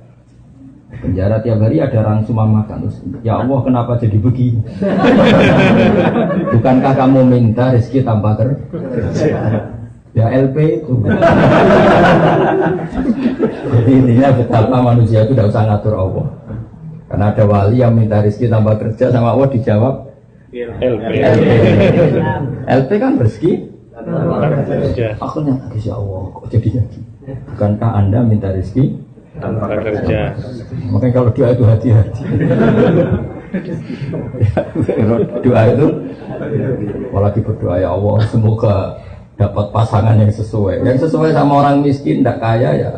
Penjara tiap hari ada orang cuma makan. Terus, ya Allah, kenapa jadi begini? Bukankah kamu minta rezeki tanpa kerja? Ya LP itu. Jadi intinya betapa manusia itu tidak usah ngatur Allah. Karena ada wali yang minta rezeki tanpa kerja, sama Allah dijawab LP kan rezeki. Akhirnya ya Allah kok jadi Bukankah Anda minta rezeki tanpa kerja. makanya kalau doa itu hati-hati. Doa itu apalagi berdoa ya Allah semoga dapat pasangan yang sesuai sama orang miskin tidak kaya ya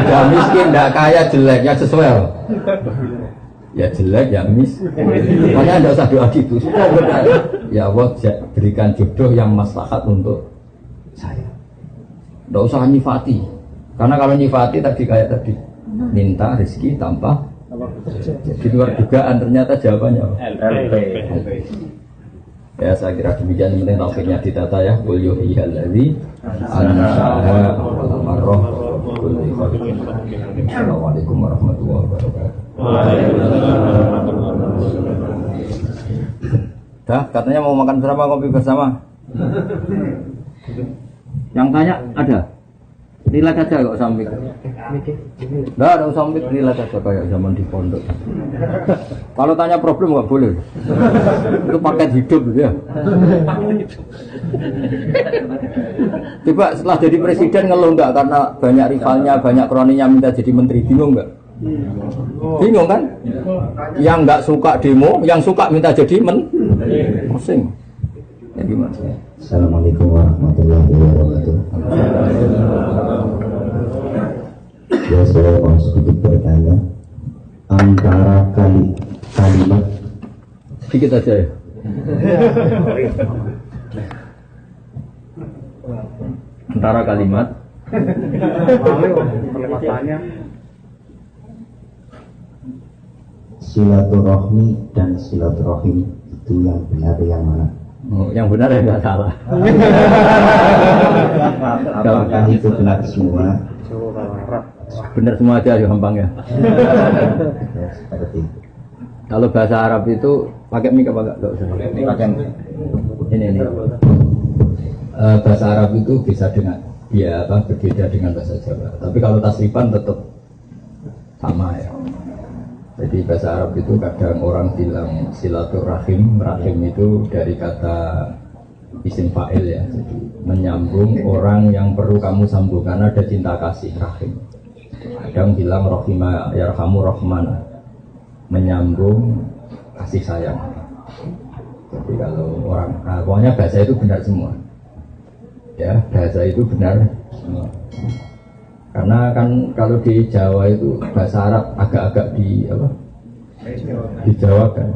sudah miskin tidak kaya jelek ya sesuai loh. Ya jelek ya makanya tidak usah doa gitu sudah berdoa ya Allah berikan jodoh yang maslahat untuk saya, tidak usah nyifati karena kalau nyifati tadi kayak tadi minta rezeki tanpa di luar dugaan ternyata jawabannya LP. ya saya kira demikian penting tauhidnya ditata ya qul yuhyillazi anshaha marrah kulli khalqin. Assalamualaikum warahmatullahi wabarakatuh. Dah katanya mau makan bersama kopi bersama. Yang tanya ada. Relax aja kok sambil. Enggak ada sambil relax aja kayak zaman di pondok. Kalau tanya problem nggak boleh. Itu paket hidup ya. Coba setelah jadi presiden ngeluh nggak karena banyak rivalnya, banyak kroninya minta jadi menteri, bingung nggak? Bingung kan? Yang nggak suka demo, yang suka minta jadi pusing. Ya gimana? Assalamualaikum warahmatullahi wabarakatuh. Ya saya mau sedikit bertanya antara kalimat Sedikit aja ya. Antara kalimat silaturahmi dan silaturahim itu yang benar yang mana? yang benar ya nggak salah. Apakah itu benar semua? Benar semua aja ya gampang ya. Ya, seperti itu. Kalau bahasa Arab itu pakai mic apa enggak? Pakai ini. Bahasa Arab itu bisa dengan berbeda dengan bahasa Jawa. Tapi kalau tasrifan tetap sama ya. Jadi bahasa Arab itu kadang orang bilang silaturahim, rahim itu dari kata isim fa'il ya. Jadi menyambung orang yang perlu kamu sambung karena ada cinta kasih rahim. Kadang bilang rohima yarhamu rohman, menyambung kasih sayang. Jadi kalau orang, pokoknya bahasa itu benar semua. Ya, bahasa itu benar semua. Karena kan kalau di Jawa itu bahasa Arab agak-agak dijawakan.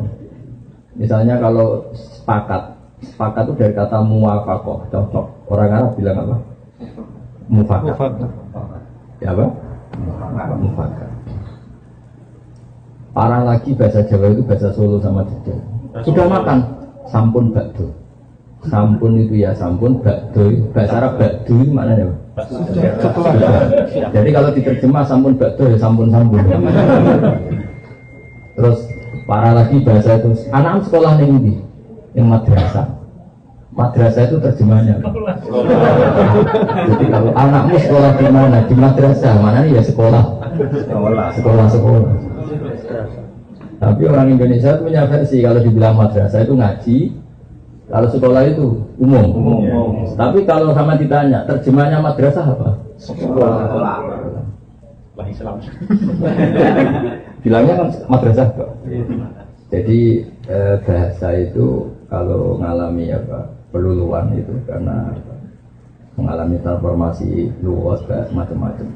Misalnya kalau sepakat itu dari kata muwafaqah, cocok. Orang Arab bilang apa? Mufakat. Ya apa? Mufakat. Parah lagi bahasa Jawa itu bahasa Solo sama Jogja. Sudah makan, sampun bakdo. Sampun itu ya sampun, bakdo. Bahasa Arab bakdo itu maknanya apa? Jadi kalau diterjemah sampun bakdo ya sampun. Terus parah lagi bahasa itu anak sekolah nih yang madrasah. Madrasah itu terjemahnya. Jadi kalau anakmu sekolah di mana? Di madrasah. Mana nih ya sekolah. Tapi orang Indonesia punya versi kalau dibilang madrasah itu ngaji. Kalau sekolah itu umum. Tapi kalau sama ditanya, terjemahnya madrasah apa? Sekolah. Islam. Bilangnya kan madrasah Pak. Jadi bahasa itu kalau mengalami peluluan itu karena mengalami transformasi luas macam-macam.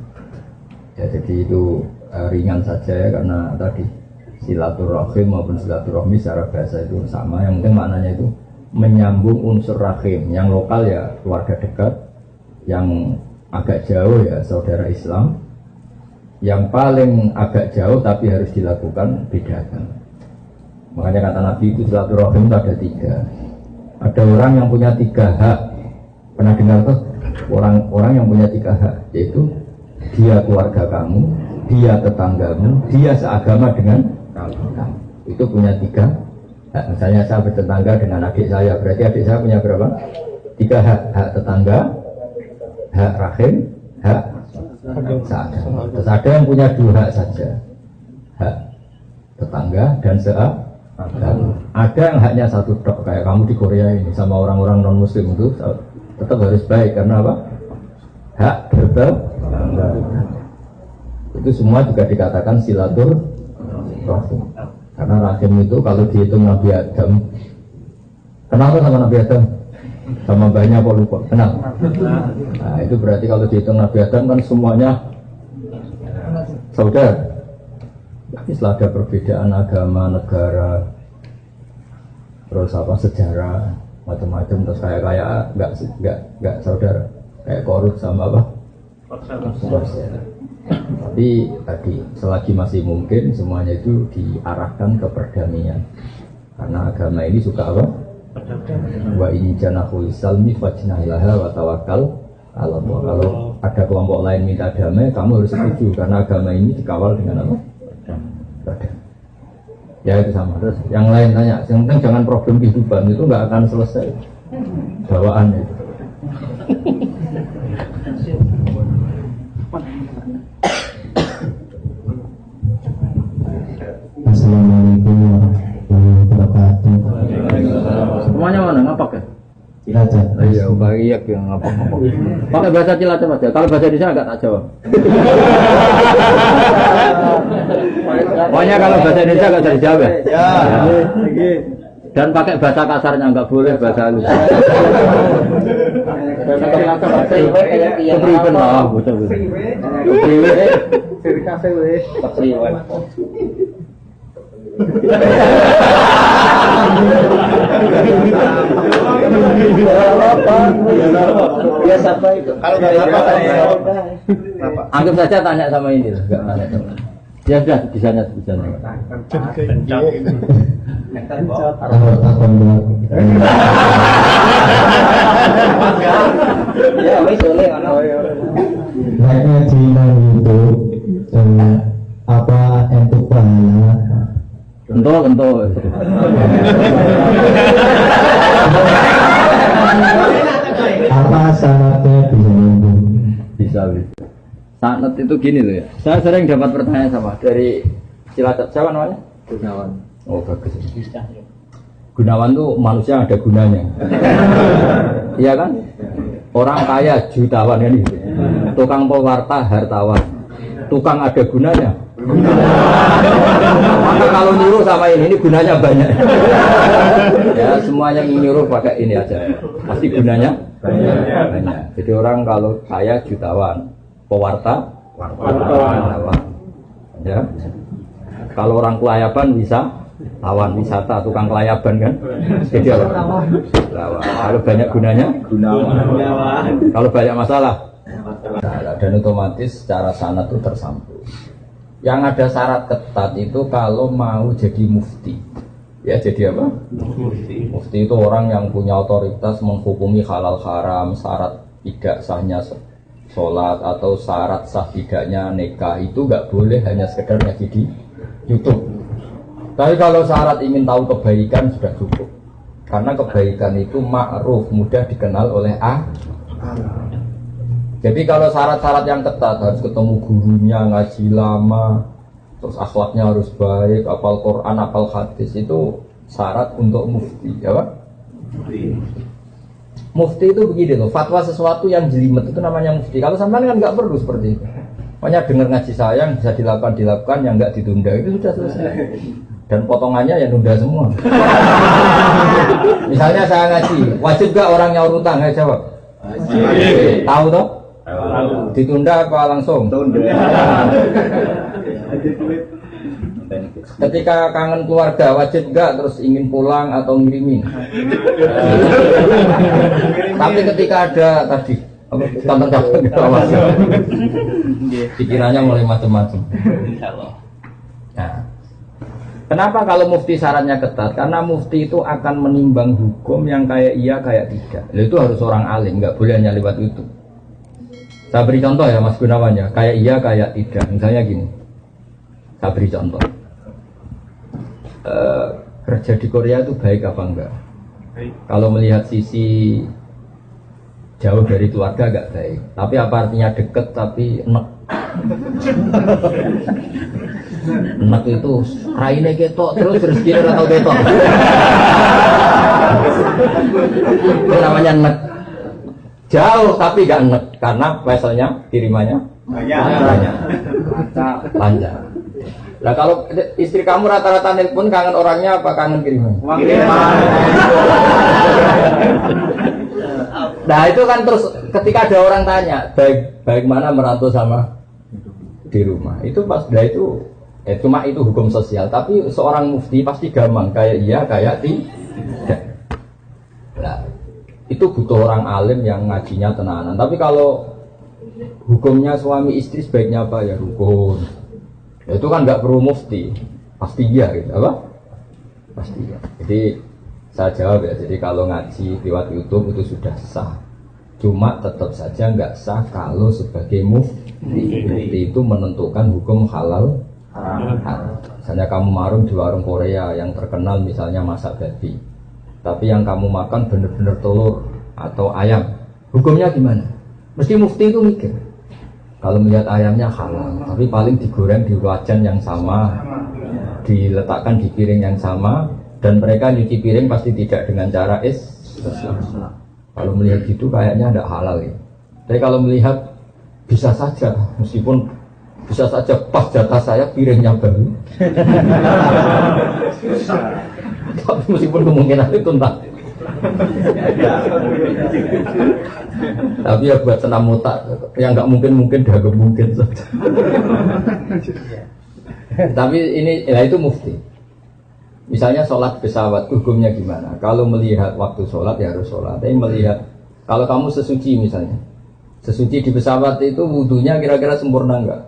Ya, jadi itu ringan saja ya karena tadi silaturahim maupun silaturahmi secara bahasa itu sama. Yang penting maknanya itu menyambung unsur rahim, yang lokal ya keluarga dekat, yang agak jauh ya saudara Islam, yang paling agak jauh tapi harus dilakukan bedakan. Makanya kata Nabi itu silaturahim itu ada 3. Ada orang yang punya 3 hak. Pernah dengar tuh orang yang punya 3 hak, yaitu dia keluarga kamu, dia tetanggamu, dia seagama dengan kamu. Itu punya 3. Nah, misalnya saya bertetangga dengan adik saya, berarti adik saya punya berapa? 3 hak. Hak tetangga, hak rahim, hak seagama. Terus ada yang punya 2 hak saja, hak tetangga dan seagama. Ada yang haknya 1 tok, kayak kamu di Korea ini sama orang-orang non muslim itu tetap harus baik karena apa? hak bertetangga. Itu semua juga dikatakan silaturahim. Karena rahim itu kalau dihitung Nabi Adam, kenal kan sama Nabi Adam? Sama banyak apa lupa? Kenal? Nah itu berarti kalau dihitung Nabi Adam kan semuanya saudara. Setelah ada perbedaan agama, negara, terus apa sejarah, macam-macam, terus kayak nggak saudara, kayak Korut sama apa? Tapi tadi selagi masih mungkin semuanya itu diarahkan ke perdamaian. Karena agama ini suka apa? Wa in janahu lisalmi fajnahilaha wa tawakkal ala Allah. Kalau ada kelompok lain minta damai, kamu harus setuju karena agama ini dikawal dengan apa? Perdamaian. Ya itu sama. Terus yang lain tanya, yang penting jangan problem kehidupan, itu nggak akan selesai. Bawaan itu. Assalamualaikum warahmatullahi wabarakatuh. Semuanya mana ngapak ya? Cilacap. Iya, banyak yang ngapak-ngapak. Pakai bahasa Cilacap aja. Kalau bahasa Indonesia enggak tak jawab. Pokoknya kalau bahasa Indonesia enggak bisa dijawab ya. Ya. Dan pakai bahasa kasarnya enggak boleh bahasa halus. Bahasa kasar kepriben lah, betul. Kepriben. Biasa apa itu? Kalau Anggap saja tanya sama ini loh, enggak tanya sama. Ya sudah, bisanya. Ya, wis oleh ono. Naiknya Cina itu apa entuk pahala? Entuk. Apa syaratnya bisa nyambung? Bisa. Sanat itu gini loh ya. Saya sering dapat pertanyaan sama dari Cilacap. Siapa namanya? Gunawan. Oh bagus. Gunawan tuh manusia ada gunanya. Iya kan? Orang kaya jutawan ini. Tukang pewarta hartawan. Tukang ada gunanya. Maka kalau nyuruh sama ini gunanya banyak. Ya semuanya nyuruh pakai ini aja. Pasti gunanya banyak. Jadi orang kalau kaya jutawan, pewarta wartawan. Ya. Kalau orang kelayaban bisa lawan wisata, tukang kelayaban kan. Jadi apa? Lawan. Kalau banyak gunanya, kalau banyak masalah. Dan otomatis secara sanad itu tersambung. Yang ada syarat ketat itu kalau mau jadi mufti. Ya jadi apa? Mufti itu orang yang punya otoritas menghukumi halal haram, syarat tidak sahnya sholat atau syarat sah tidaknya nikah itu nggak boleh hanya sekedar ngaji di YouTube. Tapi kalau syarat ingin tahu kebaikan sudah cukup. Karena kebaikan itu ma'ruf, mudah dikenal oleh Jadi kalau syarat-syarat yang ketat harus ketemu gurunya, ngaji lama, terus akhlaknya harus baik, hafal Quran, hafal hadis, itu syarat untuk mufti, ya Pak? Mufti itu begini loh, fatwa sesuatu yang jelimet itu namanya mufti. Kalau sampean kan nggak perlu seperti itu. Pokoknya dengar ngaji saya yang bisa dilakukan, yang nggak ditunda itu sudah selesai. Dan potongannya ya nunda semua. Misalnya saya ngaji, wajib gak orang nyaur utang? Ayo jawab. Wajib. Tahu toh? Ditunda apa langsung? Tunda. Ketika kangen keluarga wajib gak terus ingin pulang atau ngirimin? Tapi ketika ada tadi tanda-tanda pikirannya mulai macam-macam. Nah, kenapa kalau mufti syaratnya ketat? Karena mufti itu akan menimbang hukum yang kayak iya kayak tidak. Itu harus orang alim, nggak boleh hanya lewat itu. Saya beri contoh ya Mas Gunawan ya, kayak iya kayak tidak. Misalnya gini, saya beri contoh. Kerja di Korea itu baik apa enggak? Kalau melihat sisi jauh dari keluarga agak baik. Tapi apa artinya deket tapi enak? Enak itu raine ketok terus rezeki atau ketok. Itu namanya enak. Jauh tapi gak enek karena vesselnya kirimannya banyak. Lancar. Nah kalau istri kamu rata-rata nelpon kangen orangnya apa kangen kiriman? Nah itu kan terus ketika ada orang tanya baik mana merantau sama di rumah itu pas itu cuma itu hukum sosial tapi seorang mufti pasti gampang kayak iya kayak tidak. Nah, itu butuh orang alim yang ngajinya tenanan. Tapi kalau hukumnya suami istri sebaiknya apa ya rukun. Ya, itu kan nggak perlu mufti, pasti iya gitu, apa? Pasti iya. Jadi saya jawab ya. Jadi kalau ngaji lewat YouTube itu sudah sah. Cuma tetap saja nggak sah kalau sebagai mufti. Mufti itu menentukan hukum halal. Misalnya kamu marung di warung Korea yang terkenal misalnya masak babi. Tapi yang kamu makan benar-benar telur atau ayam, hukumnya gimana? Mesti mufti itu mikir. Kalau melihat ayamnya halal, tapi paling digoreng di wajan yang sama, diletakkan di piring yang sama, dan mereka nyuci piring pasti tidak dengan cara Islam. Kalau melihat gitu kayaknya tidak halal ya. Tapi kalau melihat bisa saja, meskipun bisa saja pas jatah saya piringnya baru. Tapi meskipun kemungkinan itu entah. Tapi ya buat senam otak yang nggak mungkin dah mungkin saja. Tapi ini ya itu mufti. Misalnya sholat pesawat hukumnya gimana? Kalau melihat waktu sholat ya harus sholat. Tapi melihat kalau kamu sesuci misalnya, sesuci di pesawat itu wudunya kira-kira sempurna enggak?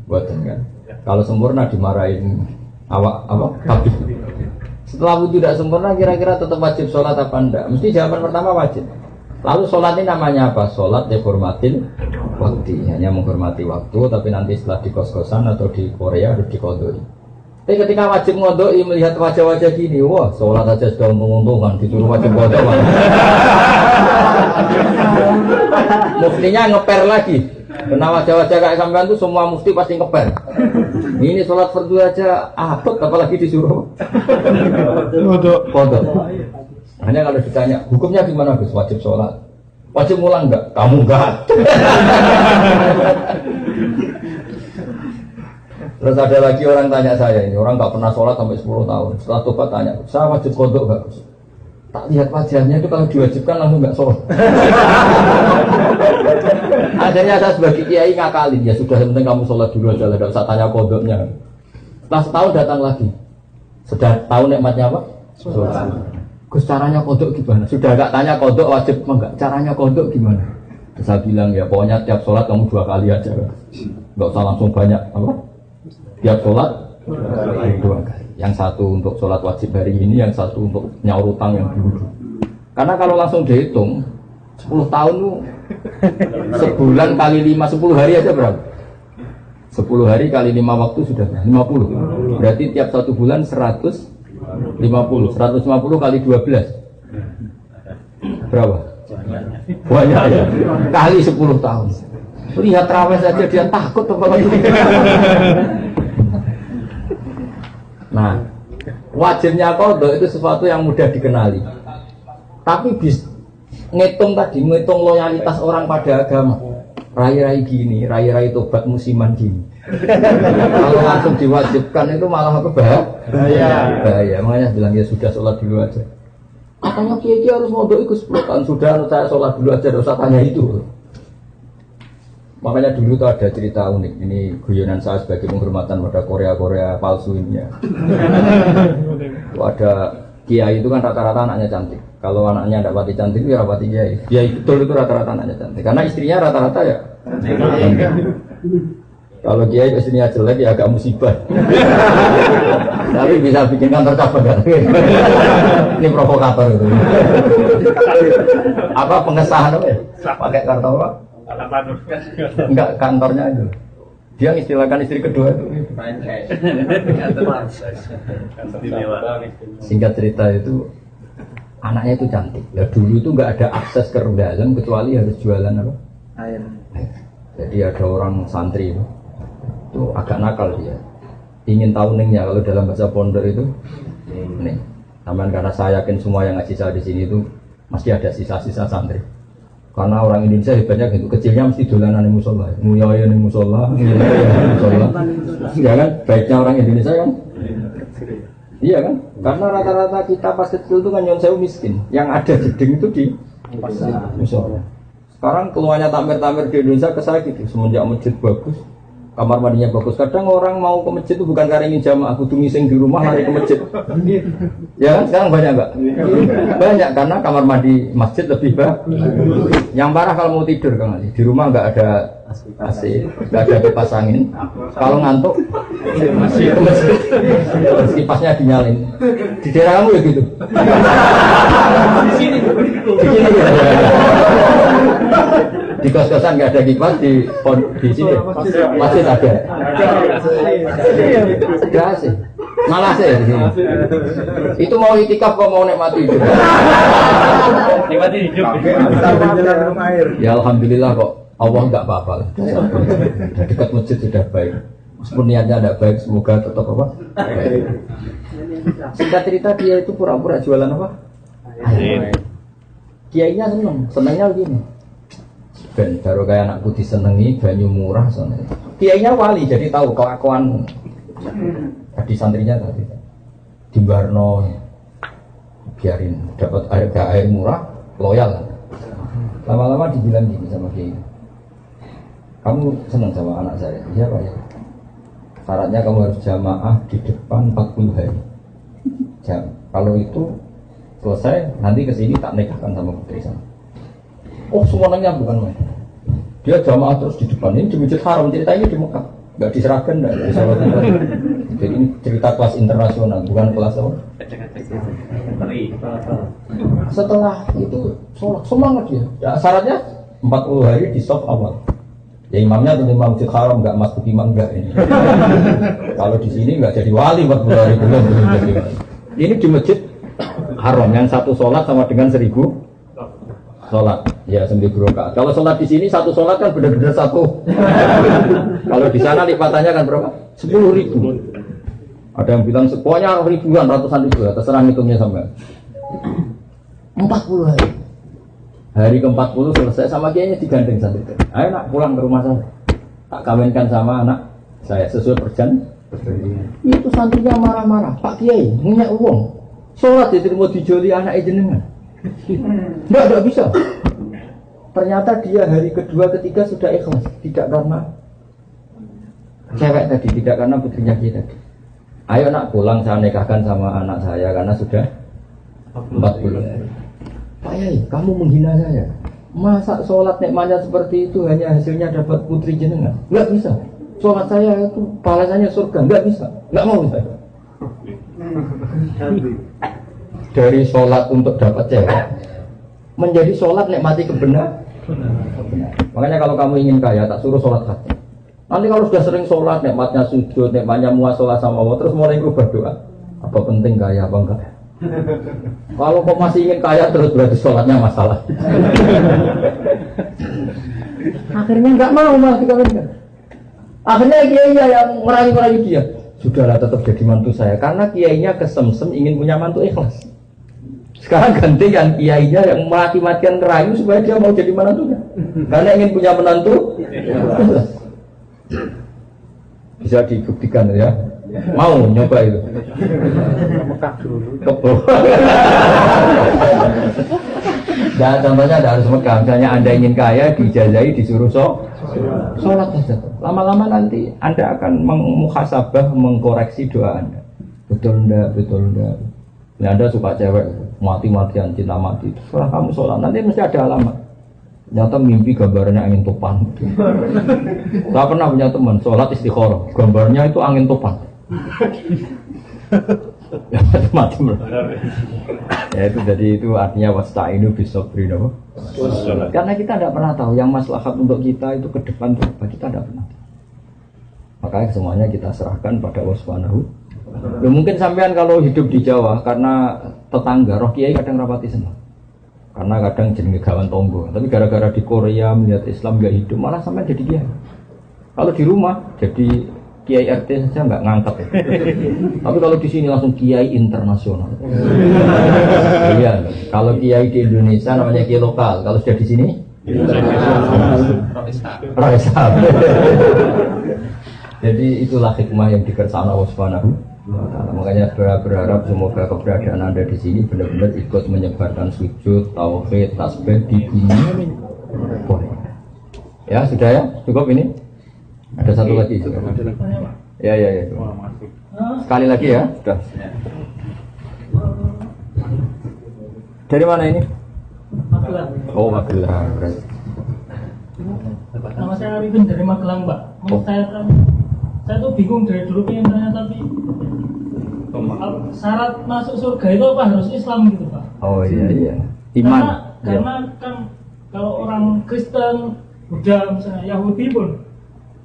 Buatan kan? Kalau sempurna dimarahin awak apa? Tapi setelah wudhu tidak sempurna kira-kira tetap wajib sholat apa enggak? Mesti jawaban pertama wajib. Lalu sholat ini namanya apa? Sholat dihormatin waktu, hanya menghormati waktu. Tapi nanti setelah di kos-kosan atau di Korea harus dikodoi. Tapi ketika wajib ngodoi melihat wajah-wajah gini, wah sholat aja sudah menguntungkan, disuruh wajib ngodoi. Muftinya ngeper lagi. Karena wajah-wajah kayak sampean itu semua mufti pasti ngeper. Ini sholat fardu aja abot apalagi disuruh kodok. Hanya kalau ditanya hukumnya gimana Gus? Wajib sholat. Wajib ngulang enggak? Kamu enggak. Terus ada lagi orang tanya saya ini, orang nggak pernah sholat sampai 10 tahun. Setelah tobat tanya, saya wajib kodok nggak? Tak lihat wajahnya itu kalau diwajibkan langsung nggak sholat. Akhirnya saya sebagai kiai ngakalin, ya sudah yang penting kamu sholat dulu aja lah, nggak usah tanya kodoknya. Setelah setahun datang lagi, sudah tahu nikmatnya apa? Sholat. Gus caranya kodok gimana? Sudah nggak tanya kodok wajib enggak? Caranya kodok gimana? Saya bilang ya pokoknya tiap sholat kamu 2 kali aja, nggak usah langsung banyak apa? Tiap sholat 2 kali. Yang satu untuk sholat wajib hari ini, yang satu untuk nyaur utang yang dulu. Karena kalau langsung dihitung 10 tahun tuh sebulan kali 5, 10 hari aja berapa? 10 hari kali 5 waktu sudah 50. Berarti tiap 1 bulan 150 kali 12 berapa? Banyak ya. Kali 10 tahun. Lihat raweh saja dia takut apalagi. Nah, wajibnya kodok itu sesuatu yang mudah dikenali. Tapi ngitung loyalitas orang pada agama. Rai-rai gini, rai-rai tobat musiman gini. Kalau langsung diwajibkan itu malah apa bahaya. Makanya bilang ya sudah sholat dulu aja. Katanya kiai harus kodok itu 10 tahun. Sudah saya sholat dulu aja, tidak usah tanya itu. Makanya dulu tuh ada cerita unik. Ini guyonan saya sebagai penghormatan pada Korea palsu ini ya. Ada kiai itu kan rata-rata anaknya cantik. Kalau anaknya tidak pati cantik ya rapati kiai. Kiai betul itu rata-rata anaknya cantik. Karena istrinya rata-rata ya. Kalau kiai istrinya jelek ya agak musibah. Tapi bisa bikin kantor cabang kan? Ini provokator itu. Apa pengesahan apa ya? Pakai kartu apa? Enggak, kantornya itu. Dia mengistilahkan istri kedua itu. Singkat cerita itu anaknya itu cantik. Ya dulu itu enggak ada akses ke dalam kecuali harus jualan apa? Air. Jadi ada orang santri itu agak nakal dia. Ingin tahu ningnya kalau dalam bahasa pondok itu nih. Taman karena saya yakin semua yang ngaji saya di sini itu masih ada sisa-sisa santri. Karena orang Indonesia hebatnya gitu, kecilnya mesti dolanan di musola, nguyaya di musola, ya kan? Baiknya orang Indonesia kan? Iya kan? Karena rata-rata kita pas kecil itu kan nyonsewu miskin, yang ada jeding itu di musola. Sekarang keluarnya tamer-tamer di Indonesia ke saya gitu, semenjak masjid bagus, kamar mandinya bagus. Kadang orang mau ke masjid itu bukan karena ingin jamaah, kudu ngising di rumah lari ke masjid. Ya kan? Sekarang banyak enggak? Banyak karena kamar mandi masjid lebih bagus. Yang parah kalau mau tidur Kang Ali, di rumah enggak ada AC, enggak ada kipas angin. Kalau ngantuk masih ke masjid. Terus kipasnya dinyalin. Di daerah kamu ya gitu. Di sini ya. Di kos-kosan nggak ada kipas, di sini masjid ada. Ada sih, malah sih di sini. Itu mau itikaf kok mau nikmati hidup. Nikmati hidup. Ya alhamdulillah kok Allah nggak apa-apa lah. Dekat masjid sudah baik. Meskipun niatnya tidak baik, semoga tetap apa? Baik. Singkat cerita dia itu pura-pura jualan apa? Kiainya senangnya begini. Ben baru kayak anakku disenengi banyu murah soalnya. Kiainya wali jadi tahu kelakuan tadi santrinya tadi di Barno biarin dapat air murah loyal. Lama-lama dibilang gini sama kiai, kamu senang sama anak saya? Iya Pak ya. Syaratnya kamu harus jamaah di depan 40 hari. Kalau itu selesai nanti kesini tak nikahkan sama putri sana. Oh semuanya bukan main. Dia jamaah terus di depan ini di Masjid Haram, cerita ini di Mekah, nggak diserahkan, nggak diserahkan. Jadi ini cerita kelas internasional, bukan kelas apa? Setelah itu sholat semangat dia. Ya, syaratnya 40 hari di stop awal. Ya imamnya tentu imam Masjid Haram, nggak masuk imam nggak ini. Kalau di sini nggak jadi wali 40 hari belum jadi wali. Ini di Masjid Haram yang satu sholat sama dengan 1000 sholat, ya 1000 rakaat. Kalau sholat di sini satu sholat kan benar-benar satu. Kalau di sana lipatannya kan berapa? 10.000. Ada yang bilang pokoknya ribuan, ratusan ribu, terserah hitungnya sampai 40 hari. Hari ke-40 selesai sama kiainya digandeng santri. Ayo nak pulang ke rumah saya. Tak kawinkan sama anak saya sesuai perjanjian. Itu santrinya marah-marah. Pak Kiai, minyak uang. Sholat diterima dijoli anak jenengan. Enggak bisa. Ternyata dia hari kedua ketiga sudah ikhlas, tidak karena cewek tadi, tidak karena putrinya kita tadi. Ayo nak pulang saya nikahkan sama anak saya karena sudah 40 hari. Pak Yai, kamu menghina saya. Masa sholat nikmatnya seperti itu hanya hasilnya dapat putri jenengan? Enggak bisa. Sholat saya itu balasannya surga, enggak bisa. Enggak mau saya. Dari sholat untuk dapat cewek menjadi sholat nikmati kebenaran. Makanya kalau kamu ingin kaya tak suruh sholat hati. Nanti kalau sudah sering sholat nikmatnya sujud, nikmatnya muasalah sama Allah, terus mulai berubah doa. Apa penting kaya apa enggak? Kalau kau masih ingin kaya terus berarti sholatnya masalah. Akhirnya enggak mau mas dikawinkan. Akhirnya kiainya yang merayu-rayu dia. Sudahlah tetap jadi mantu saya karena kiainya kesemsem ingin punya mantu ikhlas. Sekarang ganti yang kiainya yang mati-matian ngerayu supaya dia mau jadi menantunya. Karena ingin punya menantu. Bisa dibuktikan ya. Mau nyoba itu. Mekah dulu. Dan contohnya ada harus Mekah. Misalnya Anda ingin kaya, dijazahi, disuruh sholat saja. Lama-lama nanti Anda akan muhasabah, mengkoreksi doa Anda. Betul enggak? Ini Anda suka cewek, mati-matian, cinta mati. Setelah kamu sholat, nanti mesti ada alamat. Ternyata mimpi gambarnya angin topan. Saya pernah punya teman, sholat istikharah. Gambarnya itu angin topan. Mati ya itu jadi itu artinya wasta'inu bisabri no? Karena kita tidak pernah tahu yang maslahat untuk kita itu ke depan apa, kita tidak pernah tahu. Makanya semuanya kita serahkan pada Allah Subhanahu. Mungkin sampean kalau hidup di Jawa karena tetangga roh kiai kadang rapati senang. Karena kadang jenenge gawan tonggo, tapi gara-gara di Korea melihat Islam gak hidup malah sampai jadi kiai. Kalau di rumah jadi kiai RT saja nggak ngangkat ya. Tapi kalau di sini langsung kiai internasional. Iya, kalau kiai di Indonesia namanya kiai lokal. Kalau sudah di sini Roh Ishaq. Jadi itulah hikmah yang dikersana Allah Subhanahu wa Ta'ala. Makanya berharap semoga keberadaan Anda di sini benar-benar ikut menyebarkan sujud, tauhid, tasbih di dunia. Ya sudah ya, cukup ini. Ada satu lagi juga. Ya. Sekali lagi ya, sudah. Dari mana ini? Magelang. Oh Magelang. Nama saya Arifin dari Magelang, Pak. Saya tuh bingung dari dulu pengen tanya, tapi syarat masuk surga itu apa harus Islam gitu, Pak? Oh iya. Iman. Karena kan kalau orang Kristen, Buddha, misalnya Yahudi pun,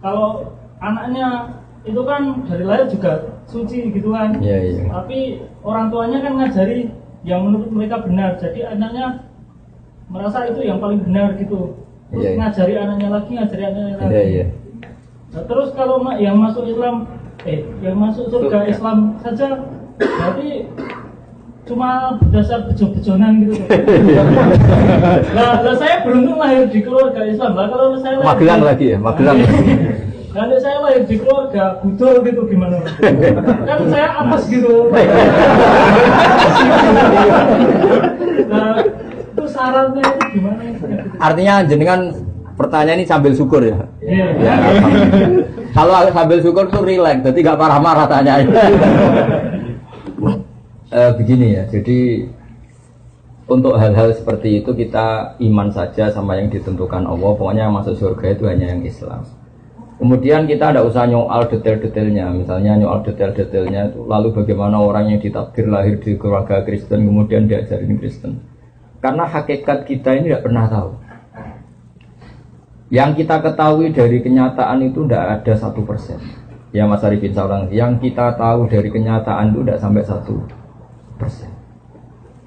kalau anaknya itu kan dari lahir juga suci gitu kan. Iya. Tapi orang tuanya kan ngajari yang menurut mereka benar, jadi anaknya merasa itu yang paling benar gitu. Terus ngajari anaknya lagi. Iya. Nah, terus kalau yang masuk Islam, yang masuk surga Islam saja, berarti cuma berdasar bejo-bejonan gitu. Nah, saya beruntung lahir di keluarga Islam. Lah kalau saya Magelang lagi ya, Magelang. Kalau saya lahir di keluarga budol gitu gimana? Kan saya apes gitu. Nah, itu syaratnya itu gimana? Artinya jenengan pertanyaan ini sambil syukur ya. Iya. Ya, kalau sambil syukur tuh rileks, jadi nggak marah-marah tanyain. Begini ya, jadi untuk hal-hal seperti itu kita iman saja sama yang ditentukan Allah. Pokoknya yang masuk surga itu hanya yang Islam. Kemudian kita tidak usah nyoal detail-detailnya. Misalnya nyoal detail-detailnya itu lalu bagaimana orang yang ditakdir lahir di keluarga Kristen kemudian diajarin Kristen. Karena hakikat kita ini tidak pernah tahu. Yang kita ketahui dari kenyataan itu tidak ada 1%. Ya Mas Arifin seorang, yang kita tahu dari kenyataan itu tidak sampai 1%.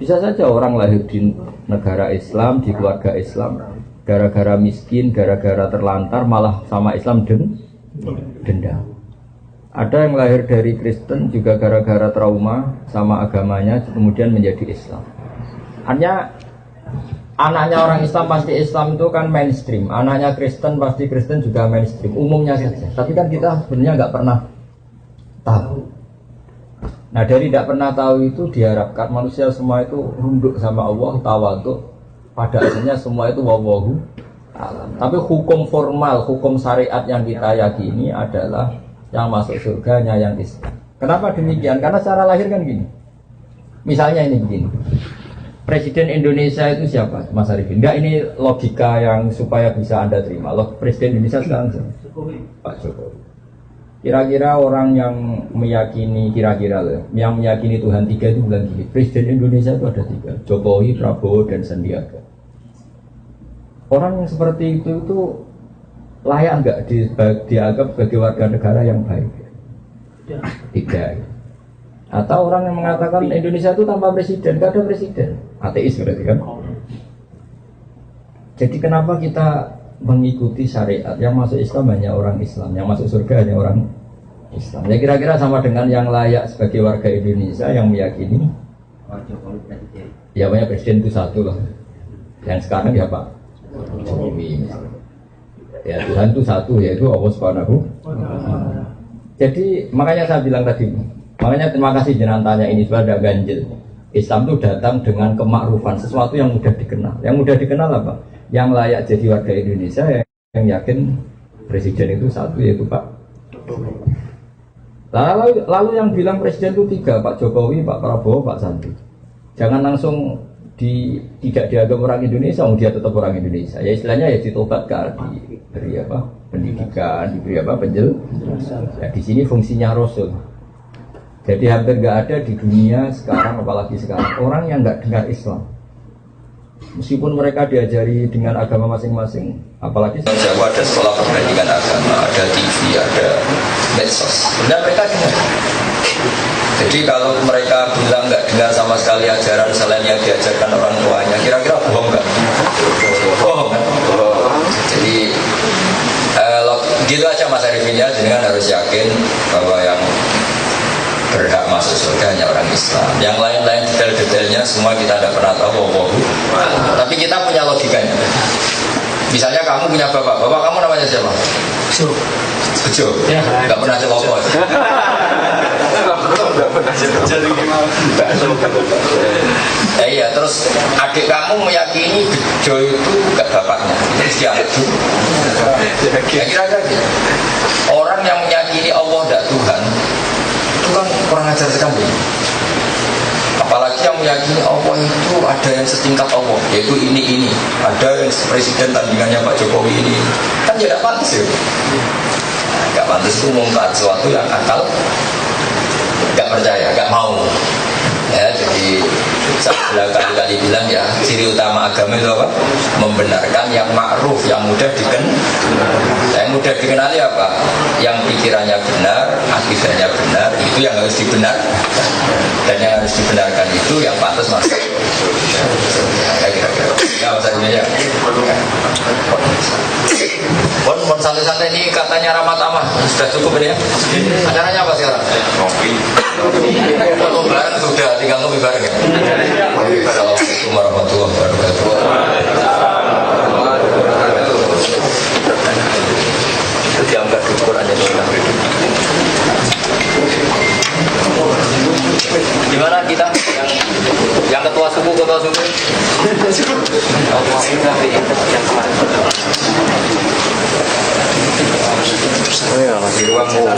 Bisa saja orang lahir di negara Islam, di keluarga Islam, gara-gara miskin, gara-gara terlantar, malah sama Islam dendam. Ada yang lahir dari Kristen juga gara-gara trauma sama agamanya, kemudian menjadi Islam. Hanya anaknya orang Islam pasti Islam itu kan mainstream, anaknya Kristen pasti Kristen juga mainstream, umumnya saja. Tapi kan kita sebenarnya nggak pernah tahu. Nah dari tidak pernah tahu itu diharapkan manusia semua itu runduk sama Allah, tawadhu. Pada akhirnya semua itu wallahu a'lam. Tapi hukum formal, hukum syariat yang kita yakini adalah yang masuk surganya yang Islam. Kenapa demikian? Karena secara lahir kan gini. Misalnya ini begini. Presiden Indonesia itu siapa? Mas Arifin. Enggak, ini logika yang supaya bisa Anda terima. Presiden Indonesia sekarang siapa? Pak Jokowi. Kira-kira orang yang meyakini, yang meyakini Tuhan 3 itu bilang gini, Presiden Indonesia itu ada 3, Jokowi, Prabowo, dan Sandiaga. Orang yang seperti itu layak enggak dianggap sebagai warga negara yang baik? Tidak. Atau orang yang mengatakan Indonesia itu tanpa presiden, tidak ada presiden, ateis berarti kan? Jadi kenapa kita mengikuti syariat yang masuk Islam hanya orang Islam, yang masuk surga hanya orang Islam? Ya kira-kira sama dengan yang layak sebagai warga Indonesia yang meyakini ya banyak presiden itu satu lah. Yang sekarang ya Pak Jokowi. Ya Tuhan itu satu, yaitu Allah Subhanahu wa Ta'ala. Jadi makanya saya bilang tadi, makanya terima kasih jenengan tanya ini supaya ada ganjil. Islam itu datang dengan kemakrufan, sesuatu yang mudah dikenal. Yang mudah dikenal apa? Yang layak jadi warga Indonesia yang yakin presiden itu satu, yaitu Pak. Lalu yang bilang presiden itu 3, Pak Jokowi, Pak Prabowo, Pak Sandi. Jangan langsung tidak dianggap orang Indonesia, dia tetap orang Indonesia. Ya istilahnya ya ditobatkan, diberi apa? Pendidikan, diberi apa? Penjelasan. Ya, di sini fungsinya Rasul. Jadi hampir nggak ada di dunia sekarang, apalagi sekarang, orang yang nggak dengar Islam. Meskipun mereka diajari dengan agama masing-masing, apalagi Jawa ada sekolah pendidikan agama, ada TV, ada medsos, dan mereka dengar. Jadi kalau mereka bilang nggak dengar sama sekali ajaran selain yang diajarkan orang tuanya, kira-kira bohong nggak? Bohong kan? Jadi gitu aja Mas Arifin ya, jadi kan harus yakin bahwa yang berhak masuk surga hanya orang Islam. Yang lain-lain detail-detailnya semua kita tidak pernah tahu. Tapi kita punya logikanya. Misalnya kamu punya bapak kamu namanya siapa? Bejo. Ya. Gak pernah celopot. Ya iya, terus adik kamu meyakini Bejo itu gak bapaknya, terus dia anak juga. Ya kira-kira gitu. Orang yang meyakini Allah gak Tuhan, itu kan kurang ajar sekali. Apalagi yang meyakini Allah itu ada yang setingkat Allah, yaitu ini. Ada yang presiden tandingannya Pak Jokowi ini, kan ya gak pantas ya. Gak pantas itu mengungkap sesuatu yang akal gak percaya, gak mau. Ya, jadi saya kali-kali bilang ya, ciri utama agama itu apa? Membenarkan yang ma'ruf, yang mudah dikenal. Yang mudah dikenali apa? Yang pikirannya benar, akidahnya benar, itu yang harus dibenarkan. Dan yang harus dibenarkan itu yang pantas masuk. Ya kira-kira. Ya maksudnya ya. Pon santai-santai ini katanya Ramadhan sudah cukup ini ya. Acaranya apa sekarang? Kopi. Foto bareng sudah, tinggal ngopi bareng ya. Assalamualaikum warahmatullahi wabarakatuh. Itu dianggap syukur aja kita. Gimana kita yang ketua suku? Oh ya, masih ruang kopi.